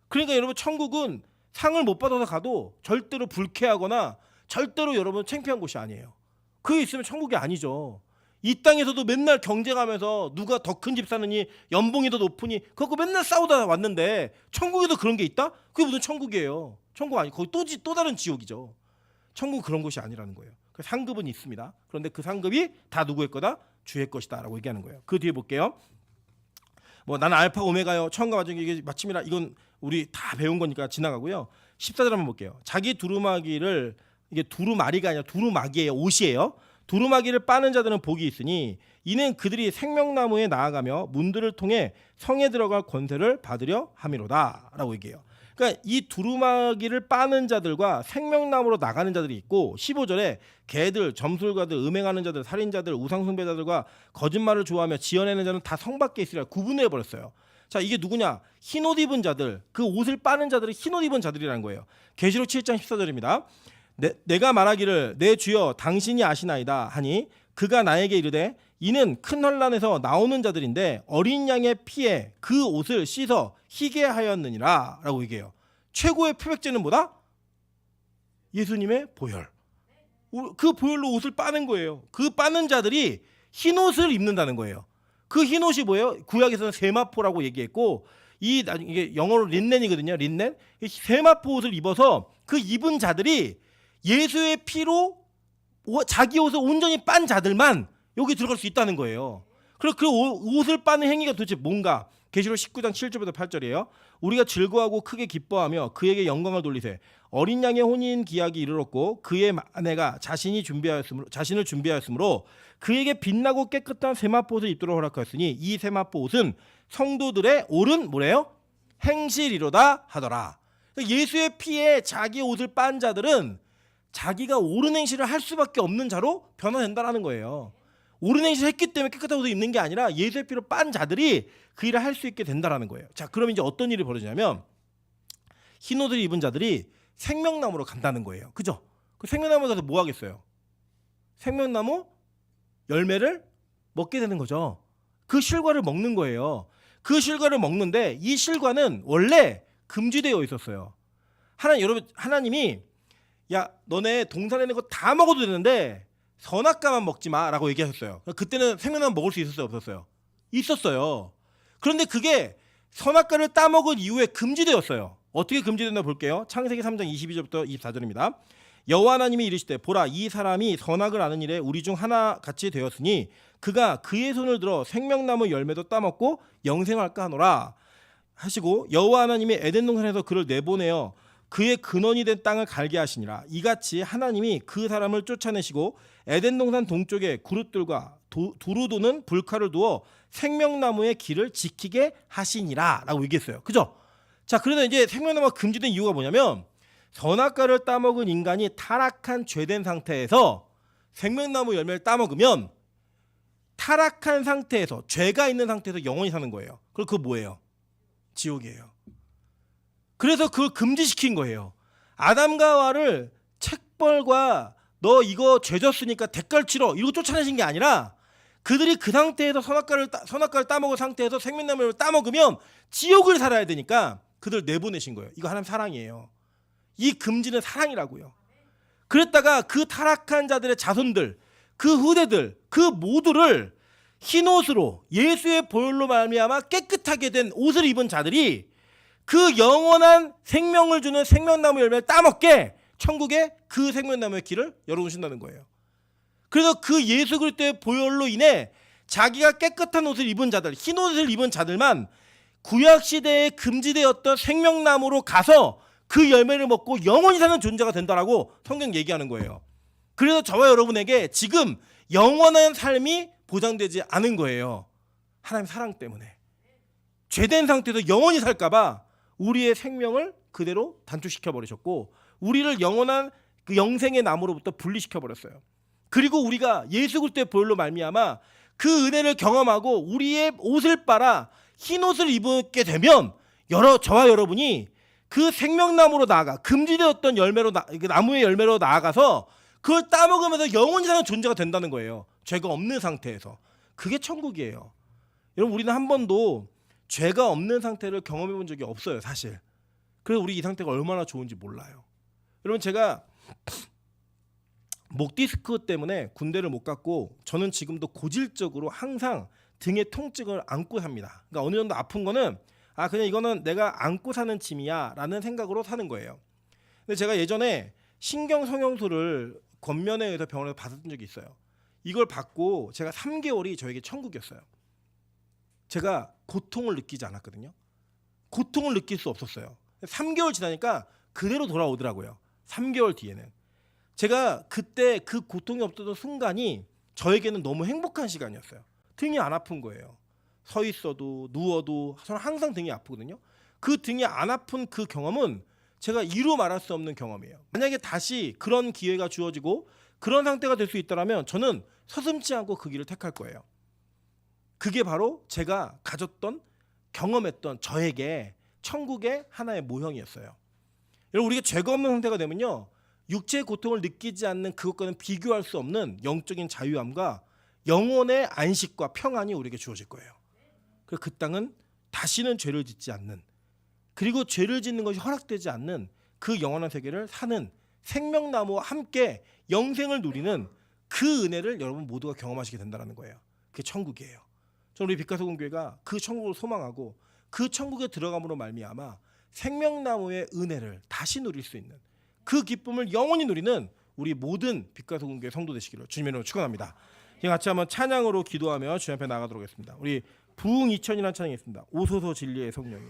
그러니까 여러분 천국은 상을 못 받아서 가도 절대로 불쾌하거나 절대로 여러분 창피한 곳이 아니에요. 그게 있으면 천국이 아니죠. 이 땅에서도 맨날 경쟁하면서 누가 더 큰 집 사느니 연봉이 더 높으니 그거 맨날 싸우다 왔는데 천국에도 그런 게 있다? 그게 무슨 천국이에요. 천국 아니 거기 또 다른 지옥이죠. 천국은 그런 곳이 아니라는 거예요. 상급은 있습니다. 그런데 그 상급이 다 누구의 거다? 주의 것이다 라고 얘기하는 거예요. 그 뒤에 볼게요. 나는 알파 오메가요. 처음과 마지막에 이게 마침이라 이건 우리 다 배운 거니까 지나가고요. 14절 한번 볼게요. 자기 두루마기를 이게 두루마리가 아니라 두루마기예요. 옷이에요. 두루마기를 빠는 자들은 복이 있으니 이는 그들이 생명나무에 나아가며 문들을 통해 성에 들어갈 권세를 받으려 함이로다 라고 얘기해요. 그러니까 이 두루마기를 빠는 자들과 생명나무로 나가는 자들이 있고 15절에 개들, 점술가들, 음행하는 자들, 살인자들, 우상숭배자들과 거짓말을 좋아하며 지어내는 자는 다 성 밖에 있으리라 구분해 버렸어요. 자, 이게 누구냐? 흰옷 입은 자들, 그 옷을 빠는 자들이 흰옷 입은 자들이라는 거예요. 계시록 7장 14절입니다. 내가 말하기를 내 주여 당신이 아시나이다 하니 그가 나에게 이르되 이는 큰 혼란에서 나오는 자들인데 어린 양의 피에 그 옷을 씻어 희게 하였느니라 라고 얘기해요. 최고의 표백제는 뭐다? 예수님의 보혈. 그 보혈로 옷을 빠는 거예요. 그 빠는 자들이 흰 옷을 입는다는 거예요. 그 흰 옷이 뭐예요? 구약에서는 세마포라고 얘기했고 이게 영어로 린넨이거든요. 린넨. 세마포 옷을 입어서 그 입은 자들이 예수의 피로 자기 옷을 온전히 빤 자들만 여기 들어갈 수 있다는 거예요. 그리고 그 옷을 빠는 행위가 도대체 뭔가? 계시록 19장 7절부터 8절이에요. 우리가 즐거워하고 크게 기뻐하며 그에게 영광을 돌리세. 어린 양의 혼인 기약이 이르렀고 그의 아내가 자신을 준비하였으므로 그에게 빛나고 깨끗한 세마포 옷을 입도록 허락하였으니 이 세마포 옷은 성도들의 옳은 뭐래요? 행실이로다 하더라. 예수의 피에 자기 옷을 빤 자들은 자기가 옳은 행실을 할 수밖에 없는 자로 변화된다라는 거예요. 옳은 행실을 했기 때문에 깨끗한 옷을 입는 게 아니라 예수의 피로 빤 자들이 그 일을 할 수 있게 된다라는 거예요. 자, 그럼 이제 어떤 일이 벌어지냐면 흰 옷을 입은 자들이 생명나무로 간다는 거예요. 그죠? 그 생명나무에 가서 뭐 하겠어요? 생명나무 열매를 먹게 되는 거죠. 그 실과를 먹는 거예요. 그 실과를 먹는데 이 실과는 원래 금지되어 있었어요. 하나님이 야, 너네 동산에 있는 거 다 먹어도 되는데 선악과만 먹지 마라고 얘기하셨어요. 그때는 생명나무 먹을 수 있었어요, 없었어요? 있었어요. 그런데 그게 선악과를 따먹은 이후에 금지되었어요. 어떻게 금지됐나 볼게요. 창세기 3장 22절부터 24절입니다. 여호와 하나님이 이르시되 보라 이 사람이 선악을 아는 일에 우리 중 하나 같이 되었으니 그가 그의 손을 들어 생명나무 열매도 따먹고 영생할까 하노라 하시고 여호와 하나님이 에덴 동산에서 그를 내보내어 그의 근원이 된 땅을 갈게 하시니라. 이같이 하나님이 그 사람을 쫓아내시고 에덴 동산 동쪽에 그릇들과 두루 도는 불칼을 두어 생명나무의 길을 지키게 하시니라 라고 얘기했어요. 그죠? 자, 그래서 이제 생명나무가 금지된 이유가 뭐냐면 선악과를 따먹은 인간이 타락한 죄된 상태에서 생명나무 열매를 따먹으면 타락한 상태에서 죄가 있는 상태에서 영원히 사는 거예요. 그리고 그거 뭐예요? 지옥이에요. 그래서 그걸 금지시킨 거예요. 아담과 하와를 책벌과 너 이거 죄 졌으니까 대가를 치러 이러고 쫓아내신 게 아니라 그들이 그 상태에서 선악과를 따먹은 상태에서 생명나무를 따먹으면 지옥을 살아야 되니까 그들 내보내신 거예요. 이거 하나님 사랑이에요. 이 금지는 사랑이라고요. 그랬다가 그 타락한 자들의 자손들, 그 후대들, 그 모두를 흰옷으로 예수의 보혈로 말미암아 깨끗하게 된 옷을 입은 자들이 그 영원한 생명을 주는 생명나무 열매를 따먹게 천국에 그 생명나무의 길을 열어주신다는 거예요. 그래서 그 예수 그리스도의 보혈로 인해 자기가 깨끗한 옷을 입은 자들, 흰 옷을 입은 자들만 구약 시대에 금지되었던 생명나무로 가서 그 열매를 먹고 영원히 사는 존재가 된다라고 성경 얘기하는 거예요. 그래서 저와 여러분에게 지금 영원한 삶이 보장되지 않은 거예요. 하나님 사랑 때문에. 죄된 상태에서 영원히 살까봐 우리의 생명을 그대로 단축시켜 버리셨고 우리를 영원한 그 영생의 나무로부터 분리시켜 버렸어요. 그리고 우리가 예수 그리스도의 보혈로 말미암아 그 은혜를 경험하고 우리의 옷을 빨아 흰 옷을 입게 되면 저와 여러분이 그 생명나무로 나아가 금지되었던 열매로 나무의 열매로 나아가서 그걸 따먹으면서 영원히 사는 존재가 된다는 거예요. 죄가 없는 상태에서. 그게 천국이에요. 여러분 우리는 한 번도 죄가 없는 상태를 경험해 본 적이 없어요, 사실. 그래서 우리 이 상태가 얼마나 좋은지 몰라요. 여러분 제가 목 디스크 때문에 군대를 못 갔고 저는 지금도 고질적으로 항상 등에 통증을 안고 삽니다. 그러니까 어느 정도 아픈 거는 그냥 이거는 내가 안고 사는 짐이야 라는 생각으로 사는 거예요. 근데 제가 예전에 신경성형술을 권면에 의해서 병원에서 받았던 적이 있어요. 이걸 받고 제가 3개월이 저에게 천국이었어요. 제가 고통을 느끼지 않았거든요. 고통을 느낄 수 없었어요. 3개월 지나니까 그대로 돌아오더라고요. 3개월 뒤에는. 제가 그때 그 고통이 없었던 순간이 저에게는 너무 행복한 시간이었어요. 등이 안 아픈 거예요. 서 있어도 누워도 저는 항상 등이 아프거든요. 그 등이 안 아픈 그 경험은 제가 이루 말할 수 없는 경험이에요. 만약에 다시 그런 기회가 주어지고 그런 상태가 될 수 있다면 저는 서슴지 않고 그 길을 택할 거예요. 그게 바로 제가 가졌던 경험했던 저에게 천국의 하나의 모형이었어요. 여러분 우리가 죄가 없는 상태가 되면요. 육체의 고통을 느끼지 않는 그것과는 비교할 수 없는 영적인 자유함과 영혼의 안식과 평안이 우리에게 주어질 거예요. 그래서 그 땅은 다시는 죄를 짓지 않는 그리고 죄를 짓는 것이 허락되지 않는 그 영원한 세계를 사는 생명나무와 함께 영생을 누리는 그 은혜를 여러분 모두가 경험하시게 된다는 거예요. 그게 천국이에요. 저는 우리 빛가소금교회가 그 천국을 소망하고 그 천국에 들어감으로 말미암아 생명나무의 은혜를 다시 누릴 수 있는 그 기쁨을 영원히 누리는 우리 모든 빛가소금교회 성도 되시기를 주님의 이름으로 축원합니다. 같이 한번 찬양으로 기도하며 주님 앞에 나가도록 하겠습니다. 우리 부흥 2000이라는 찬양이 있습니다. 오소서 진리의 성령에.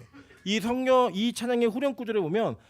이 찬양의 후렴 구절에 보면